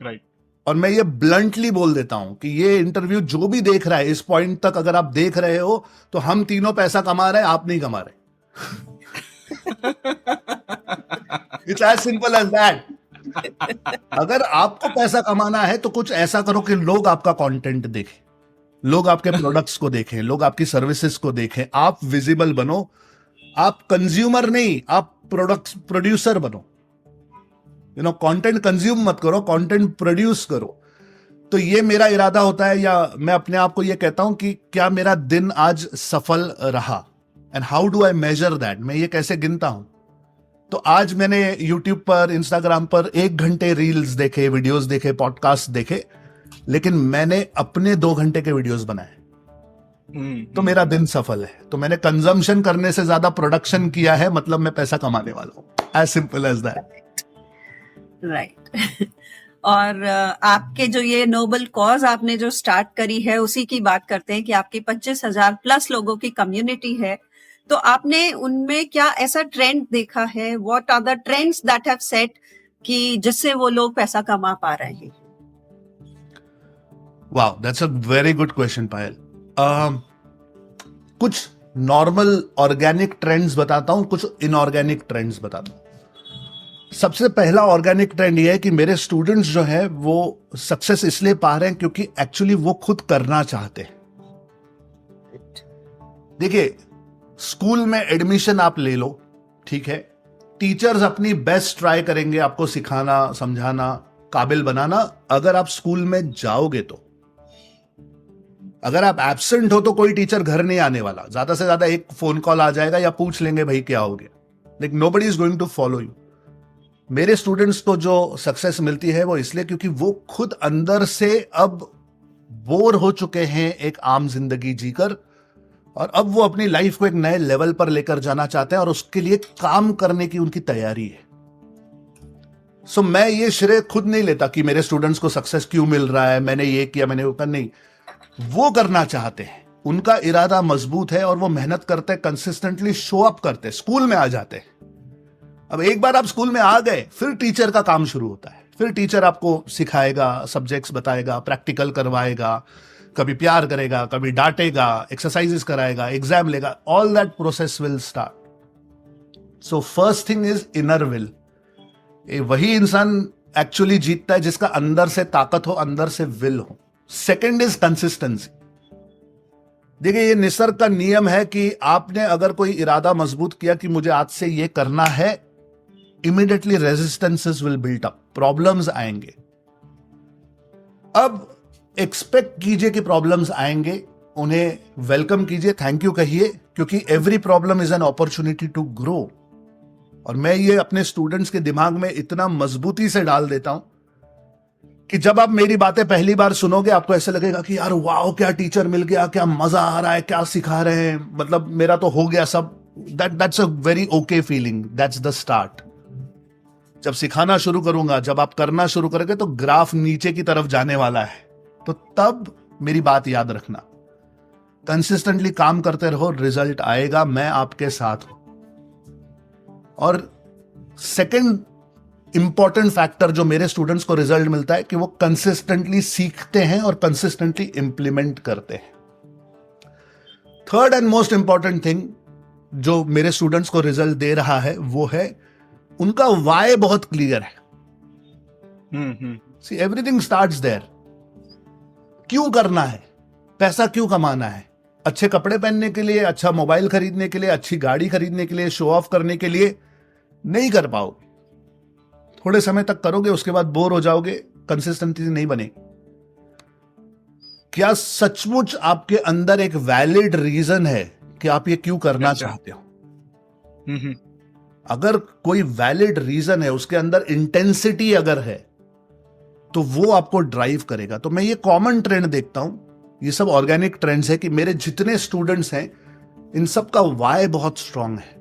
राइट। और मैं ये ब्लंटली बोल देता हूं कि ये इंटरव्यू जो भी देख रहा है इस पॉइंट तक, अगर आप देख रहे हो तो हम तीनों पैसा कमा रहे हैं, आप नहीं कमा रहे। It's as simple as that. अगर आपको पैसा कमाना है तो कुछ ऐसा करो कि लोग आपका कंटेंट देखें, लोग आपके प्रोडक्ट्स को देखें, लोग आपकी सर्विसेज को देखें, आप विजिबल बनो। आप कंज्यूमर नहीं, आप प्रोडक्ट प्रोड्यूसर बनो। यू नो, कंटेंट कंज्यूम मत करो, कंटेंट प्रोड्यूस करो। तो ये मेरा इरादा होता है, या मैं अपने आप को ये कहता हूं कि क्या मेरा दिन आज सफल रहा, and how do I measure that? मैं ये कैसे गिनता हूं? तो आज मैंने YouTube पर, Instagram पर 1 घंटे रील्स देखे, वीडियोस देखे, पॉडकास्ट देखे, लेकिन मैंने अपने 2 घंटे के वीडियोस बनाए, तो मेरा दिन सफल है। तो मैंने कंजम्पशन करने से ज्यादा प्रोडक्शन किया है, मतलब मैं पैसा कमाने वाला हूं। As simple as that. Right. और आपके जो ये नोबल कॉज आपने जो स्टार्ट करी है, उसी की बात करते हैं कि आपकी 25,000 प्लस लोगों की कम्युनिटी है। तो आपने उनमें क्या ऐसा ट्रेंड देखा है? What are the trends that have set कि जिससे वो लोग पैसा कमा पा रहे हैं? Wow, that's a very good question Payal. कुछ नॉर्मल ऑर्गेनिक ट्रेंड्स बताता हूं, कुछ इनऑर्गेनिक ट्रेंड्स बताता हूं। सबसे पहला ऑर्गेनिक ट्रेंड ये है कि मेरे स्टूडेंट्स जो हैं वो सक्सेस इसलिए पा रहे हैं क्योंकि एक्चुअली वो खुद करना चाहते हैं। देखिए, स्कूल में एडमिशन आप ले लो, ठीक है, टीचर्स अपनी बेस्ट ट्राई करेंगे आपको सिखाना, समझाना, काबिल बनाना, अगर आप स्कूल में जाओगे तो। अगर आप एब्सेंट हो तो कोई टीचर घर नहीं आने वाला, ज्यादा से ज्यादा एक फोन कॉल आ जाएगा या पूछ लेंगे भाई क्या हो गया, लेकिन nobody is going to follow you. मेरे स्टूडेंट्स को जो सक्सेस मिलती है वो इसलिए क्योंकि वो खुद अंदर से अब बोर हो चुके हैं एक आम जिंदगी जीकर, और अब वो अपनी लाइफ को एक नए लेवल पर लेकर जाना चाहते हैं, और उसके लिए काम करने की उनकी तैयारी है। सो मैं ये श्रेय खुद नहीं लेता कि मेरे स्टूडेंट्स को सक्सेस क्यों मिल रहा है, मैंने ये किया, मैंने वो किया, नहीं। वो करना चाहते हैं, उनका इरादा मजबूत है और वो मेहनत करते हैं, कंसिस्टेंटली शो अप करते हैं, स्कूल में आ जाते हैं। अब एक बार आप स्कूल में आ गए, फिर टीचर का काम शुरू होता है। फिर टीचर आपको सिखाएगा, सब्जेक्ट्स बताएगा, प्रैक्टिकल करवाएगा, कभी प्यार करेगा, कभी डांटेगा, एक्सरसाइजेस कराएगा, एग्जाम लेगा, all that process will start. So first thing is inner will. वही इंसान एक्चुअली जीतता है जिसका अंदर से ताकत हो, अंदर से विल हो। Second is consistency. देखिए, ये निसर्ग का नियम है कि आपने अगर कोई इरादा मजबूत किया कि मुझे आज से ये करना है, immediately resistances will built up, problems आएंगे। अब एक्सपेक्ट कीजिए कि प्रॉब्लम्स आएंगे, उन्हें वेलकम कीजिए, थैंक यू कहिए, क्योंकि every problem is an opportunity to grow. और मैं ये अपने स्टूडेंट्स के दिमाग में इतना मजबूती से डाल देता हूं कि जब आप मेरी बातें पहली बार सुनोगे आपको ऐसे लगेगा कि यार वाओ, क्या टीचर मिल गया, क्या मजा आ रहा है, क्या सिखा रहे हैं, मतलब मेरा तो हो गया सब। That's a very okay feeling, that's the start. जब सिखाना शुरू करूंगा, जब आप करना शुरू करोगे तो ग्राफ नीचे की तरफ जाने वाला है। तो तब मेरी बात याद रखना, कंसिस्टेंटली काम करते रहो, रिजल्ट आएगा, मैं आपके साथ हूं। और सेकंड इंपॉर्टेंट फैक्टर जो मेरे स्टूडेंट्स को रिजल्ट मिलता है कि वो कंसिस्टेंटली सीखते हैं और कंसिस्टेंटली इंप्लीमेंट करते हैं। Third and most important thing जो मेरे स्टूडेंट्स को रिजल्ट दे रहा है वो है उनका वाई बहुत क्लियर है। सी, एवरीथिंग स्टार्ट्स देयर। क्यों करना है, पैसा क्यों कमाना है? अच्छे कपड़े पहनने के लिए, अच्छा मोबाइल खरीदने के लिए, अच्छी गाड़ी खरीदने के लिए, शो ऑफ करने के लिए नहीं कर पाओगे। थोड़े समय तक करोगे, उसके बाद बोर हो जाओगे, कंसिस्टेंसी नहीं बनेगी। क्या सचमुच आपके अंदर एक वैलिड रीजन है कि आप ये क्यों करना अच्छा। चाहते हो? हम्म, अगर कोई वैलिड रीजन है, उसके अंदर इंटेंसिटी अगर है, तो वो आपको ड्राइव करेगा। तो मैं ये कॉमन ट्रेंड देखता हूं, ये सब ऑर्गेनिक ट्रेंड्स है कि मेरे जितने स्टूडेंट्स हैं इन सब का वाई बहुत स्ट्रांग है,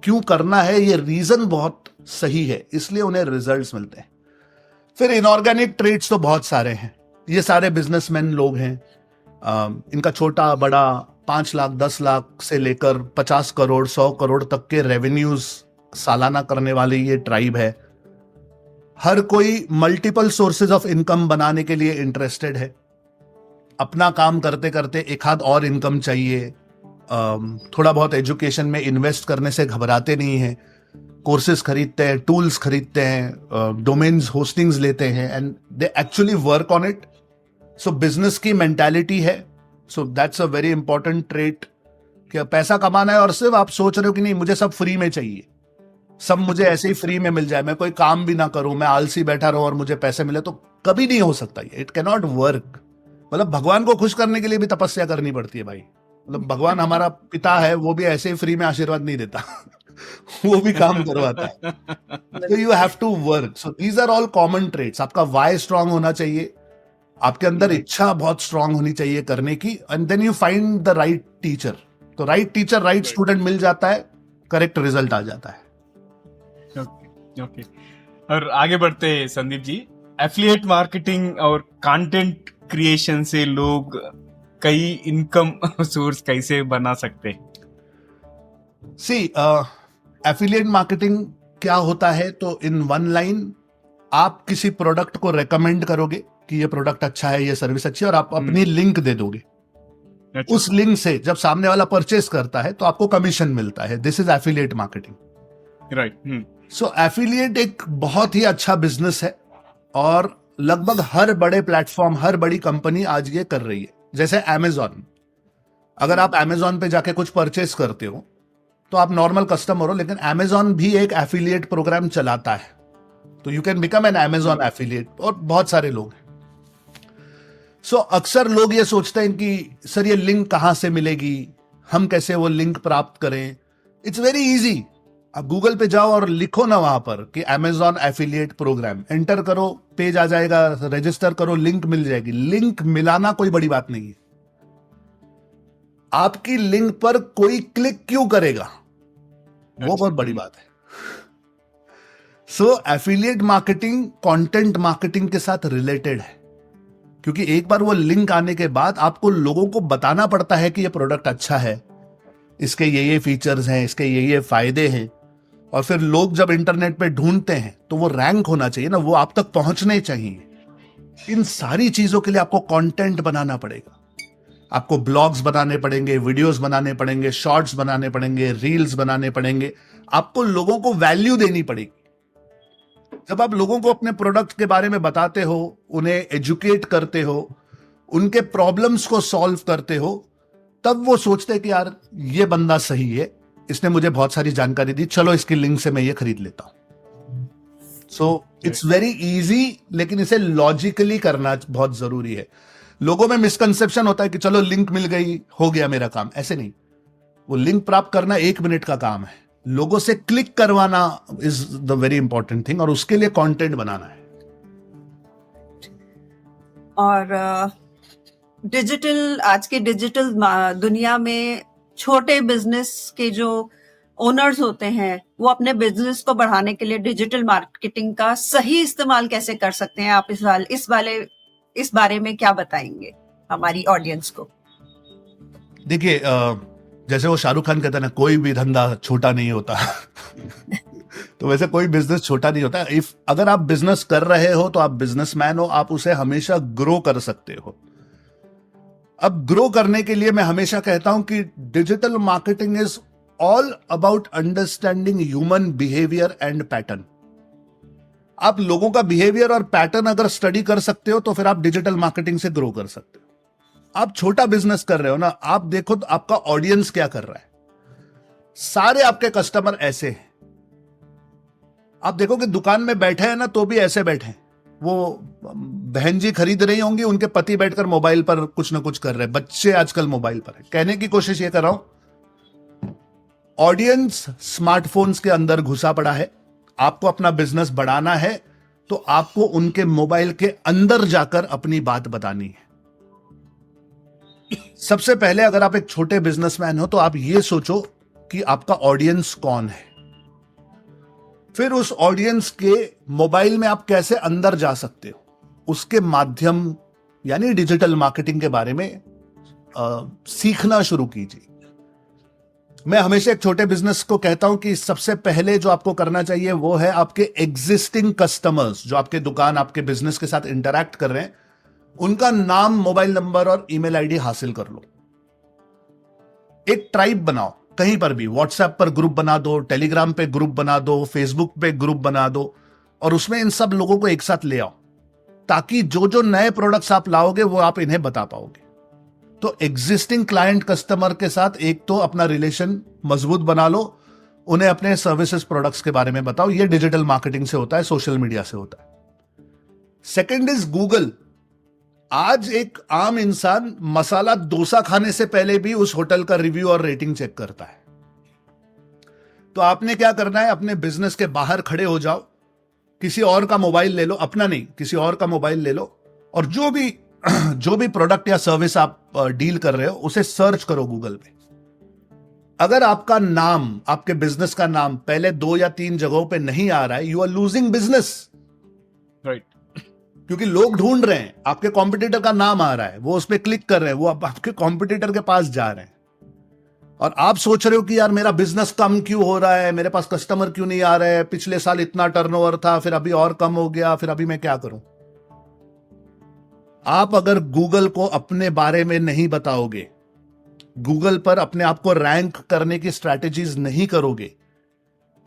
क्यों करना है ये रीजन बहुत सही है, इसलिए उन्हें रिजल्ट्स मिलते हैं। फिर इनऑर्गेनिक ट्रेड्स तो बहुत सारे हैं, ये सारे बिजनेसमैन लोग हैं, इनका छोटा बड़ा 5 लाख 10 लाख से लेकर 50 करोड़ 100 करोड़ तक के रेवेन्यूज सालाना करने वाली ये ट्राइब है। हर कोई मल्टीपल सोर्सेज ऑफ इनकम बनाने के लिए इंटरेस्टेड है। अपना काम करते करते एक हाथ और इनकम चाहिए, थोड़ा बहुत एजुकेशन में इन्वेस्ट करने से घबराते नहीं हैं, कोर्सेज खरीदते हैं, टूल्स खरीदते हैं, डोमेन्स होस्टिंग्स लेते हैं, and they actually work on it. So business की मेंटालिटी है, so that's a very important trait कि पैसा कमाना है और सिर्फ आप सोच रहे हो कि नहीं मुझे सब फ्री में चाहिए, सब मुझे ऐसे ही फ्री में मिल जाए, मैं कोई काम भी ना करूं, मैं आलसी बैठा रहूं और मुझे पैसे मिले, तो कभी नहीं हो सकता ये, इट कैन नॉट वर्क। मतलब भगवान को खुश करने के लिए भी तपस्या करनी पड़ती है भाई। मतलब भगवान हमारा पिता है, वो भी ऐसे ही फ्री में आशीर्वाद नहीं देता वो भी काम करवाता है। तो you have to work. So these are all common trades. आपका वाई स्ट्रांग होना चाहिए, आपके अंदर इच्छा बहुत स्ट्रांग होनी चाहिए करने की, and then you find the right teacher. तो राइट टीचर राइट स्टूडेंट मिल जाता है, करेक्ट रिजल्ट आ जाता है। ओके। और आगे बढ़ते हैं संदीप जी, एफिलिएट मार्केटिंग और कंटेंट क्रिएशन से लोग कई इनकम सोर्स कैसे बना सकते हैं? सी एफिलिएट मार्केटिंग क्या होता है, तो इन वन लाइन आप किसी प्रोडक्ट को रेकमेंड करोगे कि ये प्रोडक्ट अच्छा है, ये सर्विस अच्छी है, और आप अपनी लिंक दे दोगे। अच्छा। उस लिंक से जब सामने वाला परचेस करता है तो आपको कमीशन मिलता है। This is affiliate marketing. Right. So affiliate एक बहुत ही अच्छा बिजनेस है और लगभग हर बड़े प्लेटफॉर्म, हर बड़ी कंपनी आज ये कर रही है। जैसे Amazon, अगर आप Amazon पे जाके कुछ परचेस करते हो तो आप नॉर्मल कस्टमर हो, लेकिन Amazon भी एक एफिलिएट प्रोग्राम चलाता है, तो you can become an Amazon affiliate, और बहुत सारे लोग हैं। सो अक्सर लोग ये सोचते हैं कि सर ये लिंक कहां से मिलेगी, हम कैसे वो लिंक प्राप्त करें। इट्स वेरी इजी, आप गूगल पे जाओ और लिखो ना वहां पर कि Amazon एफिलिएट प्रोग्राम, एंटर करो, पेज आ जाएगा, रजिस्टर करो, लिंक मिल जाएगी। लिंक मिलाना कोई बड़ी बात नहीं है, आपकी लिंक पर कोई क्लिक क्यों करेगा वो बहुत बड़ी बात है। सो एफिलिएट मार्केटिंग कंटेंट मार्केटिंग के साथ रिलेटेड है, क्योंकि एक बार वो लिंक आने के बाद आपको लोगों को बताना पड़ता है कि ये प्रोडक्ट अच्छा है, इसके ये फीचर्स हैं, इसके ये फायदे हैं, और फिर लोग जब इंटरनेट पे ढूंढते हैं तो वो रैंक होना चाहिए ना, वो आप तक पहुंचने चाहिए। इन सारी चीजों के लिए आपको कंटेंट बनाना पड़ेगा, आपको ब्लॉग्स बनाने पड़ेंगे, वीडियोस बनाने पड़ेंगे, शॉर्ट्स बनाने पड़ेंगे, रील्स बनाने पड़ेंगे, आपको लोगों को वैल्यू देनी पड़ेगी। जब आप लोगों को अपने प्रोडक्ट के बारे में बताते हो, उन्हें एजुकेट करते हो, उनके प्रॉब्लम्स को सॉल्व करते हो, तब वो सोचते हैं कि यार ये बंदा सही है, इसने मुझे बहुत सारी जानकारी दी, चलो इसकी लिंक से मैं ये खरीद लेता हूं। सो इट्स वेरी इजी, लेकिन इसे लॉजिकली करना बहुत जरूरी है। लोगों में मिसकंसेप्शन होता है कि चलो लिंक मिल गई, हो गया मेरा काम। ऐसे नहीं, वो लिंक प्राप्त करना 1 मिनट का काम है, लोगों से क्लिक करवाना is the very important thing, और उसके लिए कंटेंट बनाना है। और डिजिटल, आज के डिजिटल दुनिया में छोटे बिजनेस के जो ओनर्स होते हैं वो अपने बिजनेस को बढ़ाने के लिए डिजिटल मार्केटिंग का सही इस्तेमाल कैसे कर सकते हैं? आप इस बारे में क्या बताएंगे हमारी ऑडियंस को? देखिए, जैसे वो शाहरुख खान कहता है ना, कोई भी धंधा छोटा नहीं होता तो वैसे कोई बिजनेस छोटा नहीं होता। अगर आप बिजनेस कर रहे हो तो आप बिजनेसमैन हो, आप उसे हमेशा ग्रो कर सकते हो। अब ग्रो करने के लिए मैं हमेशा कहता हूं कि digital marketing is all about understanding human behaviour and pattern. आप लोगों का बिहेवियर और पैटर्न अगर स्टडी कर सकते हो तो फिर आप डिजिटल मार्केटिंग से ग्रो कर सकते हो। आप छोटा बिजनेस कर रहे हो ना, आप देखो तो आपका ऑडियंस क्या कर रहा है। सारे आपके कस्टमर ऐसे हैं, आप देखो कि दुकान में बैठे हैं ना तो भी ऐसे बैठे हैं, वो बहन जी खरीद रही होंगी, उनके पति बैठकर मोबाइल पर कुछ ना कुछ कर रहे हैं, बच्चे आजकल मोबाइल पर है। कहने की कोशिश ये कर रहा हूं, ऑडियंस स्मार्टफोन्स के अंदर घुसा पड़ा है। आपको अपना बिजनेस बढ़ाना है तो आपको उनके मोबाइल के अंदर जाकर अपनी बात बतानी है। सबसे पहले अगर आप एक छोटे बिजनेसमैन हो तो आप ये सोचो कि आपका ऑडियंस कौन है, फिर उस ऑडियंस के मोबाइल में आप कैसे अंदर जा सकते हो, उसके माध्यम यानी डिजिटल मार्केटिंग के बारे में सीखना शुरू कीजिए। मैं हमेशा एक छोटे बिजनेस को कहता हूं कि सबसे पहले जो आपको करना चाहिए वो है आपके एग्जिस्टिंग कस्टमर्स जो आपके दुकान, आपके बिजनेस के साथ इंटरैक्ट कर रहे हैं, उनका नाम, मोबाइल नंबर और ईमेल आईडी हासिल कर लो। एक ट्राइब बनाओ, कहीं पर भी व्हाट्सएप पर ग्रुप बना दो, टेलीग्राम पे ग्रुप बना दो, फेसबुक पे ग्रुप बना दो और उसमें इन सब लोगों को एक साथ ले आओ, ताकि जो जो नए प्रोडक्ट्स आप लाओगे वो आप इन्हें बता पाओगे। तो एग्जिस्टिंग क्लाइंट कस्टमर के साथ एक तो अपना रिलेशन मजबूत बना लो, उन्हें अपने सर्विसेज प्रोडक्ट्स के बारे में बताओ। ये डिजिटल मार्केटिंग से होता है, सोशल मीडिया से होता है। Second is Google. आज एक आम इंसान मसाला डोसा खाने से पहले भी उस होटल का रिव्यू और रेटिंग चेक करता है। तो आपने क्या करना है, अपने बिजनेस के बाहर खड़े हो जाओ, किसी और का मोबाइल ले लो, अपना नहीं, किसी और का मोबाइल ले लो और जो भी प्रोडक्ट या सर्विस आप डील कर रहे हो उसे सर्च करो गूगल पे। अगर आपका नाम, आपके बिजनेस का नाम पहले 2 या 3 जगहों पे नहीं आ रहा है, you are losing business. Right. क्योंकि लोग ढूंढ रहे हैं, आपके कॉम्पिटिटर का नाम आ रहा है, वो उस पर क्लिक कर रहे हैं, वो आपके कॉम्पिटिटर के पास जा रहे हैं और आप सोच रहे हो कि यार मेरा बिजनेस कम क्यों हो रहा है, मेरे पास कस्टमर क्यों नहीं आ रहे हैं, पिछले साल इतना टर्नओवर था, फिर अभी और कम हो गया, फिर अभी मैं क्या करूं। आप अगर गूगल को अपने बारे में नहीं बताओगे, गूगल पर अपने आप को रैंक करने की स्ट्रैटेजीज नहीं करोगे,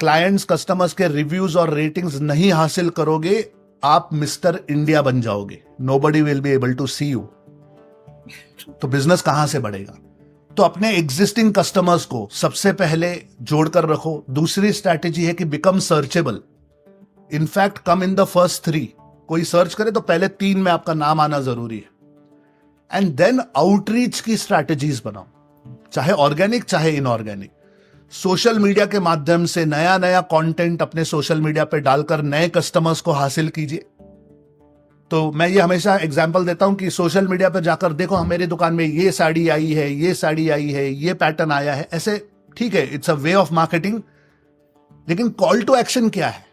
क्लाइंट्स, कस्टमर्स के रिव्यूज और रेटिंग्स नहीं हासिल करोगे, आप मिस्टर इंडिया बन जाओगे। Nobody will be able to see you. तो बिजनेस कहां से बढ़ेगा। तो अपने एग्जिस्टिंग कस्टमर्स को सबसे पहले जोड़कर रखो। दूसरी स्ट्रैटेजी है कि become searchable. In fact come in the first 3। कोई सर्च करे तो पहले 3 में आपका नाम आना जरूरी है। एंड देन आउटरीच की स्ट्रैटेजीज बनाओ, चाहे ऑर्गेनिक चाहे इनऑर्गेनिक। सोशल मीडिया के माध्यम से नया नया कंटेंट अपने सोशल मीडिया पे डालकर नए कस्टमर्स को हासिल कीजिए। तो मैं ये हमेशा एग्जांपल देता हूं कि सोशल मीडिया पर जाकर देखो, मेरी दुकान में ये साड़ी आई है, ये साड़ी आई है, ये पैटर्न आया है, ऐसे ठीक है, it's a way of marketing. लेकिन कॉल टू एक्शन क्या है।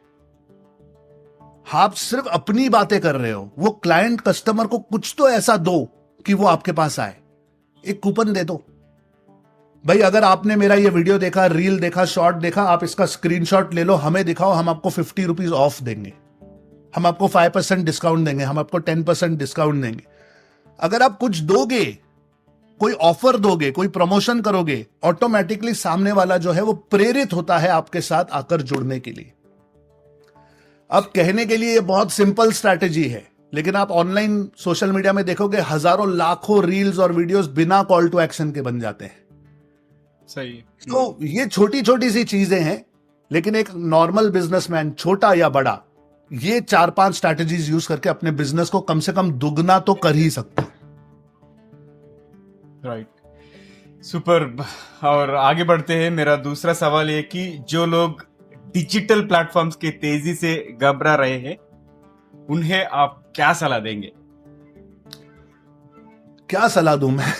आप सिर्फ अपनी बातें कर रहे हो, वो क्लाइंट, कस्टमर को कुछ तो ऐसा दो कि वो आपके पास आए। एक कूपन दे दो भाई, अगर आपने मेरा ये वीडियो देखा, रील देखा, शॉर्ट देखा, आप इसका स्क्रीनशॉट ले लो, हमें दिखाओ, हम आपको 50 रुपीज ऑफ देंगे, हम आपको 5% डिस्काउंट देंगे, हम आपको 10% डिस्काउंट देंगे। अगर आप कुछ दोगे, कोई ऑफर दोगे, कोई प्रमोशन करोगे, ऑटोमेटिकली सामने वाला जो है वो प्रेरित होता है आपके साथ आकर जुड़ने के लिए। अब कहने के लिए ये बहुत सिंपल स्ट्रैटेजी है, लेकिन आप ऑनलाइन सोशल मीडिया में देखोगे हजारों लाखों रील्स और वीडियोस बिना कॉल टू एक्शन के बन जाते हैं। सही। तो ये छोटी छोटी सी चीजें हैं, लेकिन एक नॉर्मल बिजनेसमैन, छोटा या बड़ा, ये 4-5 स्ट्रैटेजीज यूज करके अपने बिजनेस को कम से कम दुगना तो कर ही सकता है। Right, super. और आगे बढ़ते हैं। मेरा दूसरा सवाल ये कि जो लोग डिजिटल प्लेटफॉर्म्स के तेजी से घबरा रहे हैं, उन्हें आप क्या सलाह देंगे। क्या सलाह दूं मैं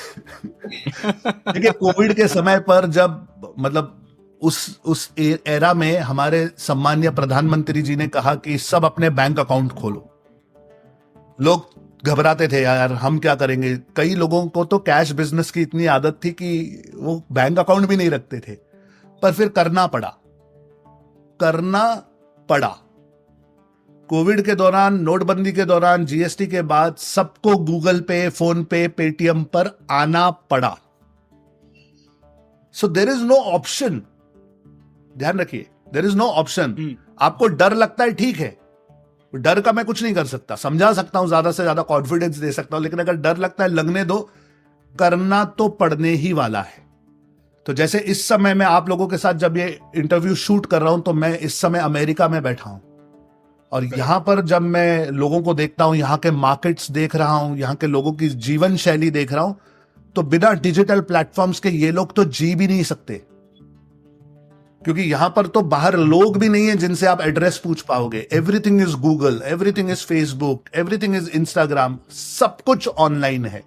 देखिए, कोविड के समय पर जब मतलब उस एरा में हमारे सम्मानीय प्रधानमंत्री जी ने कहा कि सब अपने बैंक अकाउंट खोलो, लोग घबराते थे, यार हम क्या करेंगे। कई लोगों को तो कैश बिजनेस की इतनी आदत थी कि वो बैंक अकाउंट भी नहीं रखते थे, पर फिर करना पड़ा। कोविड के दौरान, नोटबंदी के दौरान, जीएसटी के बाद सबको गूगल पे, फोन पे, पेटीएम पर आना पड़ा। So there is no option. ध्यान रखिए, देयर इज नो ऑप्शन। आपको डर लगता है, ठीक है, डर का मैं कुछ नहीं कर सकता, समझा सकता हूं, ज्यादा से ज्यादा कॉन्फिडेंस दे सकता हूं, लेकिन अगर डर लगता है, लगने दो, करना तो पड़ने ही वाला है। तो जैसे इस समय मैं आप लोगों के साथ जब ये इंटरव्यू शूट कर रहा हूं, तो मैं इस समय अमेरिका में बैठा हूं और यहाँ पर जब मैं लोगों को देखता हूँ, यहाँ के मार्केट्स देख रहा हूँ, यहाँ के लोगों की जीवन शैली देख रहा हूँ, तो बिना डिजिटल प्लेटफॉर्म्स के ये लोग तो जी भी नहीं सकते, क्योंकि यहां पर तो बाहर लोग भी नहीं है जिनसे आप एड्रेस पूछ पाओगे। Everything is Google, everything is Facebook, everything is Instagram, सब कुछ ऑनलाइन है।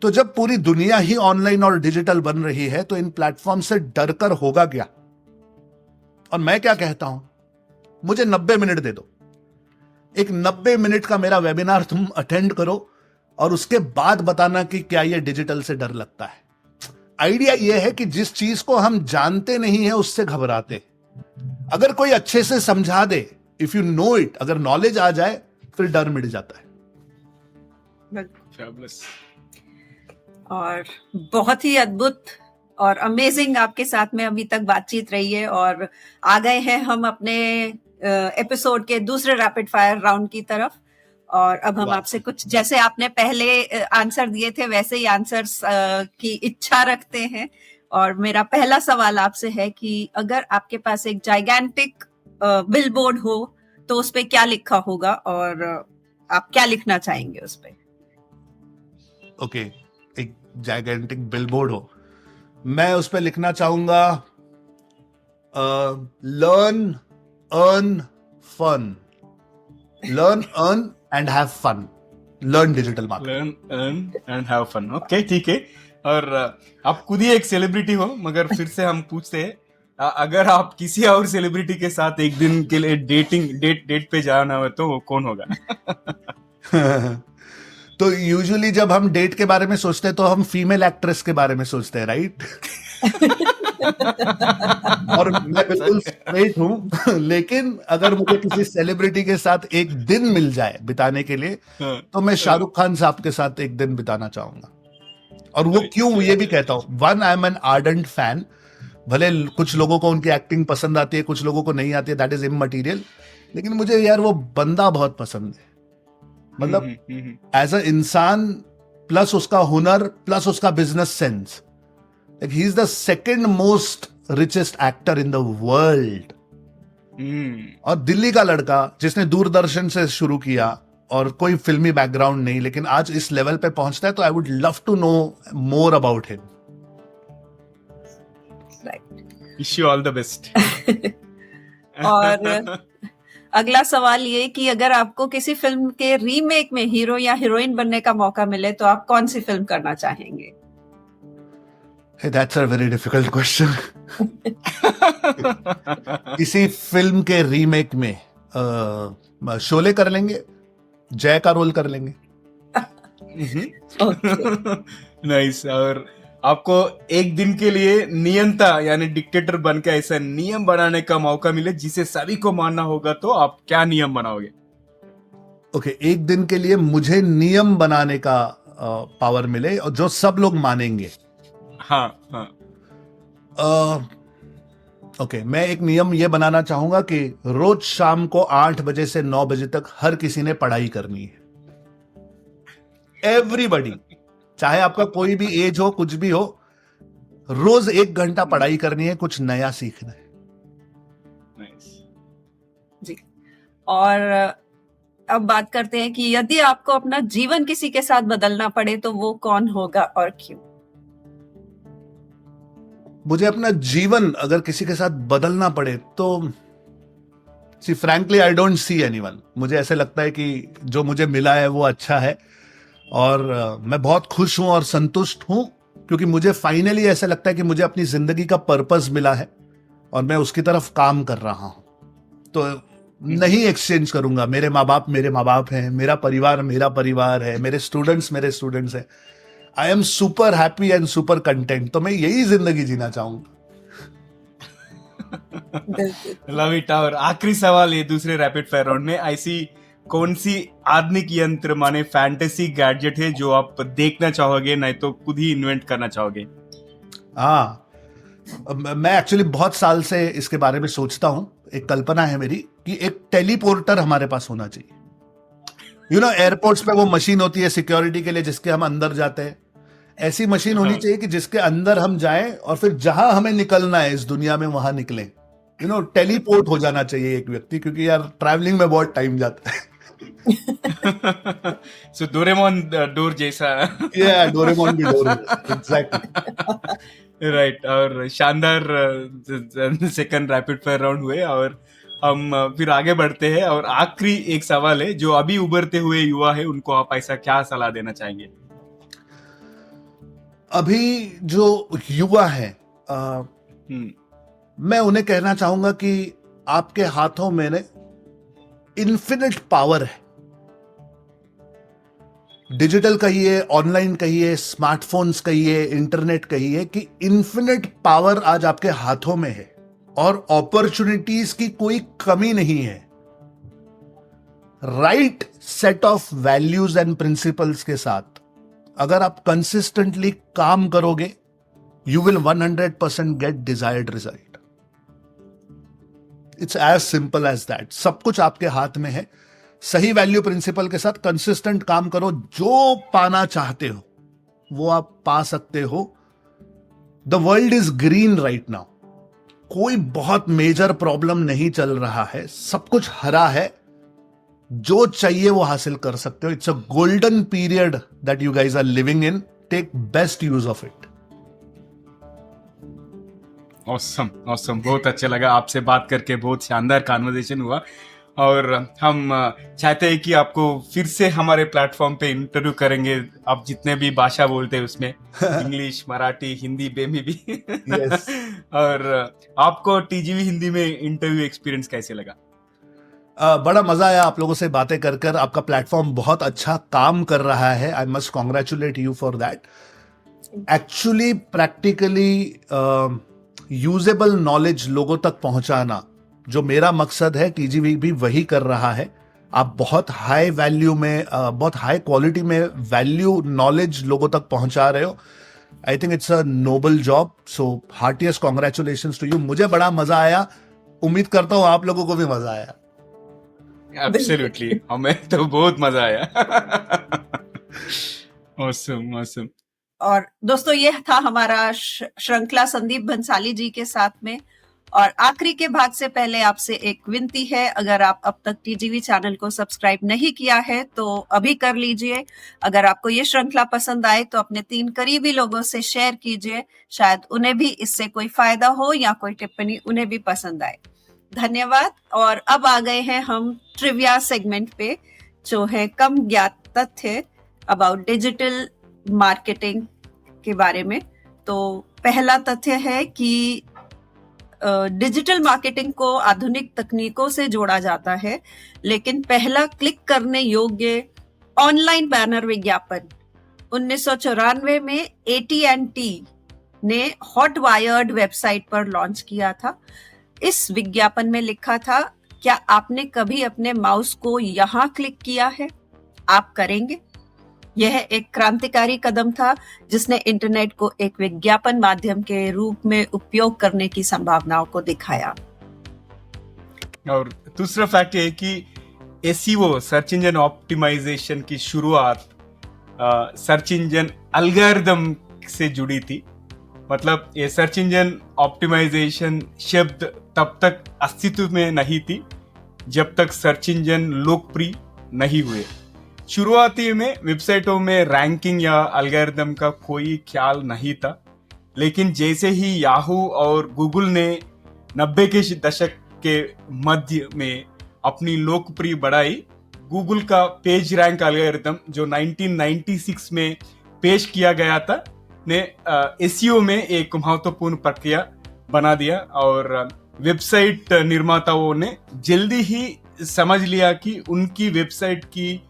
तो जब पूरी दुनिया ही ऑनलाइन और डिजिटल बन रही है तो इन प्लेटफॉर्म से डरकर होगा क्या? और मैं क्या कहता हूं, मुझे 90 मिनट दे दो, एक 90 मिनट का मेरा वेबिनार तुम अटेंड करो और उसके बाद बताना कि क्या ये डिजिटल से डर लगता है। आइडिया यह है कि जिस चीज को हम जानते नहीं है उससे घबराते, अगर कोई अच्छे से समझा दे, इफ यू नो इट, अगर नॉलेज आ जाए फिर डर मिट जाता है। Fabulous. और बहुत ही अद्भुत और अमेजिंग आपके साथ में अभी तक बातचीत रही है, और आ गए हैं हम अपने एपिसोड के दूसरे रैपिड फायर राउंड की तरफ। और अब हम वाह। आपसे कुछ, जैसे आपने पहले आंसर दिए थे वैसे ही आंसर्स की इच्छा रखते हैं। और मेरा पहला सवाल आपसे है कि अगर आपके पास एक जाइगेंटिक बिलबोर्ड हो तो उस पे क्या लिखा होगा, और आप क्या लिखना चाहेंगे उस पे? ओके, एक जाइगेंटिक बिलबोर्ड हो, मैं उस पर लिखना चाहूंगा learn earn fun, learn earn and have fun, learn digital marketing. Learn, earn and have fun. Okay, ठीक है। और आप खुद ही एक सेलिब्रिटी हो, मगर फिर से हम पूछते हैं, अगर आप किसी और सेलिब्रिटी के साथ एक दिन के लिए डेट पे जाना हो तो वो कौन होगा? तो यूजुअली जब हम डेट के बारे में सोचते हैं तो हम फीमेल एक्ट्रेस के बारे में सोचते हैं, राइट? और मैं बिल्कुल स्ट्रेट हूं, लेकिन अगर मुझे किसी सेलिब्रिटी के साथ एक दिन मिल जाए बिताने के लिए तो मैं शाहरुख खान साहब के साथ एक दिन बिताना चाहूंगा। और वो क्यों, ये भी कहता हूं, one, I am an ardent fan. भले कुछ लोगों को उनकी एक्टिंग पसंद आती है, कुछ लोगों को नहीं आती है, दैट इज इममटीरियल, लेकिन मुझे यार वो बंदा बहुत पसंद है। मतलब एज अ इंसान, प्लस उसका हुनर, प्लस उसका business sense, he is the second most richest actor in the world. और दिल्ली का लड़का जिसने दूरदर्शन से शुरू किया और कोई फिल्मी बैकग्राउंड नहीं, लेकिन आज इस लेवल पे पहुंचता है, तो I would love to know more about him. Wish you all the best. और अगला सवाल ये कि अगर आपको किसी फिल्म के रीमेक में हीरो या हीरोइन बनने का मौका मिले तो आप कौन सी फिल्म करना चाहेंगे? Hey, that's a very difficult question. किसी फिल्म के रीमेक में शोले कर लेंगे, जय का रोल कर लेंगे। नाइस। और आपको एक दिन के लिए नियंता यानी डिक्टेटर बन के ऐसा नियम बनाने का मौका मिले जिसे सभी को मानना होगा, तो आप क्या नियम बनाओगे? ओके, एक दिन के लिए मुझे नियम बनाने का पावर मिले और जो सब लोग मानेंगे। हाँ हाँ। ओके, मैं एक नियम ये बनाना चाहूंगा कि रोज शाम को 8 बजे से 9 बजे तक हर किसी ने पढ़ाई करनी है। एवरीबडी, चाहे आपका कोई भी एज हो, कुछ भी हो, रोज 1 घंटा पढ़ाई करनी है, कुछ नया सीखना है। नाइस जी। और अब बात करते हैं कि यदि आपको अपना जीवन किसी के साथ बदलना पड़े तो वो कौन होगा और क्यों? मुझे अपना जीवन अगर किसी के साथ बदलना पड़े तो see frankly I don't see anyone. मुझे ऐसे लगता है कि जो मुझे मिला है वो अच्छा है, और मैं बहुत खुश हूं और संतुष्ट हूं, क्योंकि मुझे फाइनली ऐसा लगता है कि मुझे अपनी जिंदगी का पर्पस मिला है और मैं उसकी तरफ काम कर रहा हूं। तो नहीं एक्सचेंज करूंगा। मेरे माँ बाप हैं, मेरा परिवार है, मेरे स्टूडेंट्स हैं। I am super happy and super content. तो मैं यही जिंदगी जीना चाहूंगा। Love it. और आखिरी सवाल ये दूसरे रैपिड फायर राउंड में, ऐसी कौन सी आधुनिक यंत्र माने फैंटेसी गैजेट है जो आप देखना चाहोगे, नहीं तो खुद ही इन्वेंट करना चाहोगे? हाँ, मैं एक्चुअली बहुत साल से इसके बारे में सोचता हूं। एक कल्पना है मेरी कि एक टेलीपोर्टर हमारे पास होना चाहिए। एयरपोर्ट्स पे वो मशीन होती है सिक्योरिटी के लिए जिसके हम अंदर जाते हैं। ऐसी मशीन होनी चाहिए कि जिसके अंदर हम जाएं और फिर जहां हमें निकलना है इस दुनिया में वहां निकलें। टेलीपोर्ट हो जाना चाहिए एक व्यक्ति, क्योंकि यार ट्रैवलिंग में बहुत टाइम जाता है। सो डोरेमोन डोर जैसा। या डोरेमोन की डोर, एग्जैक्टली। राइट। और शानदार सेकंड रैपिड फायर राउंड हुए और हम फिर आगे बढ़ते हैं। और आखिरी एक सवाल है, जो अभी उभरते हुए युवा है उनको आप ऐसा क्या सलाह देना चाहेंगे? अभी जो युवा है, मैं उन्हें कहना चाहूंगा कि आपके हाथों में ने इन्फिनिट पावर है। डिजिटल कहिए, ऑनलाइन कहिए, स्मार्टफोन्स कहिए, इंटरनेट कहिए, कि इन्फिनिट पावर आज आपके हाथों में है और अपॉर्चुनिटीज की कोई कमी नहीं है। Right set of values and principles के साथ अगर आप कंसिस्टेंटली काम करोगे, you will 100% get desired result. It's as simple as that. सब कुछ आपके हाथ में है। सही वैल्यू प्रिंसिपल के साथ कंसिस्टेंट काम करो, जो पाना चाहते हो वो आप पा सकते हो। The world is green right now. कोई बहुत मेजर प्रॉब्लम नहीं चल रहा है, सब कुछ हरा है। जो चाहिए वो हासिल कर सकते हो। It's a golden period that you guys are living in. Take best use of it. Awesome awesome, बहुत अच्छा लगा आपसे बात करके। बहुत शानदार कन्वर्सेशन हुआ और हम चाहते हैं कि आपको फिर से हमारे प्लेटफॉर्म पे इंटरव्यू करेंगे। आप जितने भी भाषा बोलते हैं उसमें, इंग्लिश, मराठी, हिंदी, बेमी भी। Yes. और आपको टीजीवी हिंदी में इंटरव्यू एक्सपीरियंस कैसे लगा? बड़ा मजा आया आप लोगों से बातें कर कर। आपका प्लेटफॉर्म बहुत अच्छा काम कर रहा है। I must congratulate you for that. Actually practically usable knowledge लोगों तक पहुंचाना जो मेरा मकसद है, टीजीवी भी वही कर रहा है। आप बहुत हाई वैल्यू में, बहुत हाई क्वालिटी में वैल्यू नॉलेज लोगों तक पहुंचा रहे हो। I think it's a noble job. So heartiest congratulations to you. मुझे बड़ा मजा आया, उम्मीद करता हूं आप लोगों को भी मजा आया। एब्सोल्युटली, हमें तो बहुत मजा आया। Awesome awesome. और दोस्तों, ये था हमारा श्रृंखला संदीप बंसाली जी के साथ में। और आखिरी के भाग से पहले आपसे एक विनती है, अगर आप अब तक टीजीवी चैनल को सब्सक्राइब नहीं किया है तो अभी कर लीजिए। अगर आपको ये श्रृंखला पसंद आए तो अपने 3 करीबी लोगों से शेयर कीजिए, शायद उन्हें भी इससे कोई फायदा हो या कोई टिप्पणी उन्हें भी पसंद आए। धन्यवाद। और अब आ गए हैं हम ट्रिविया सेगमेंट पे, जो है कम ज्ञात तथ्य अबाउट डिजिटल मार्केटिंग के बारे में। तो पहला तथ्य है कि डिजिटल मार्केटिंग को आधुनिक तकनीकों से जोड़ा जाता है, लेकिन पहला क्लिक करने योग्य ऑनलाइन बैनर विज्ञापन 1994 में AT&T ने हॉटवायर्ड वेबसाइट पर लॉन्च किया था। इस विज्ञापन में लिखा था, क्या आपने कभी अपने माउस को यहां क्लिक किया है? आप करेंगे? यह एक क्रांतिकारी कदम था जिसने इंटरनेट को एक विज्ञापन माध्यम के रूप में उपयोग करने की संभावनाओं को दिखाया। और दूसरा फैक्ट है कि SEO, सर्च इंजन ऑप्टिमाइजेशन की शुरुआत सर्च इंजन एल्गोरिथम से जुड़ी थी। मतलब ये सर्च इंजन ऑप्टिमाइजेशन शब्द तब तक अस्तित्व में नहीं थी जब तक सर्च इंजन लोकप्रिय नहीं हुए। शुरुआती में वेबसाइटों में रैंकिंग या एल्गोरिथम का कोई ख्याल नहीं था, लेकिन जैसे ही याहू और गूगल ने 90 के दशक के मध्य में अपनी लोकप्रिय बढ़ाई, गूगल का पेज रैंक एल्गोरिथम जो 1996 में पेश किया गया था ने SEO में एक महत्वपूर्ण प्रक्रिया बना दिया। और वेबसाइट निर्माताओं ने जल्दी ही समझ लिया कि उनकी वेबसाइट की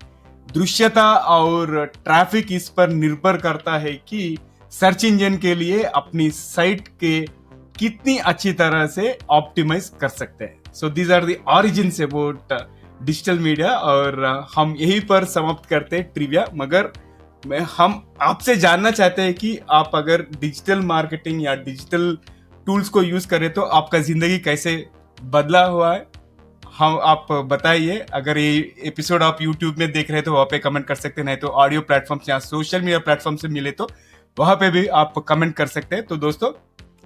दृश्यता और ट्रैफिक इस पर निर्भर करता है कि सर्च इंजन के लिए अपनी साइट के कितनी अच्छी तरह से ऑप्टिमाइज कर सकते हैं। So these are the origins about digital media. और हम यहीं पर समाप्त करते हैं ट्रिविया। मगर हम आपसे जानना चाहते हैं कि आप अगर डिजिटल मार्केटिंग या डिजिटल टूल्स को यूज करें तो आपका जिंदगी कैसे बदला हुआ है, हम आप बताइए। अगर ये एपिसोड आप YouTube में देख रहे हैं तो वहाँ पे कमेंट कर सकते हैं, नहीं तो ऑडियो प्लेटफॉर्म या सोशल मीडिया प्लेटफॉर्म से मिले तो वहाँ पे भी आप कमेंट कर सकते हैं। तो दोस्तों,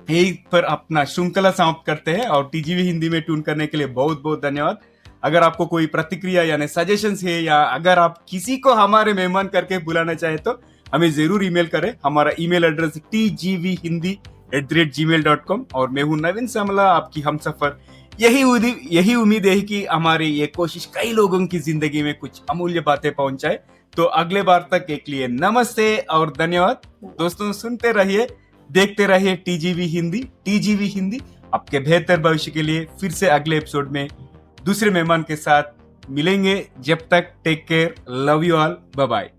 यही पर अपना श्रृंखला समाप्त करते हैं और टीजीवी हिंदी में ट्यून करने के लिए बहुत बहुत धन्यवाद। अगर आपको कोई प्रतिक्रिया यानी सजेशंस है या अगर आप किसी को हमारे मेहमान करके बुलाना चाहे तो हमें जरूर ईमेल करें। हमारा ईमेल एड्रेस tgvhindi@gmail.com और मैं हूं नवीन समला, आपकी हमसफर। यही उम्मीद है कि हमारी ये कोशिश कई लोगों की जिंदगी में कुछ अमूल्य बातें पहुंचाए। तो अगले बार तक एक लिए नमस्ते और धन्यवाद। दोस्तों सुनते रहिए, देखते रहिए टीजीवी हिंदी आपके बेहतर भविष्य के लिए। फिर से अगले एपिसोड में दूसरे मेहमान के साथ मिलेंगे। जब तक take care, love you all, bye bye.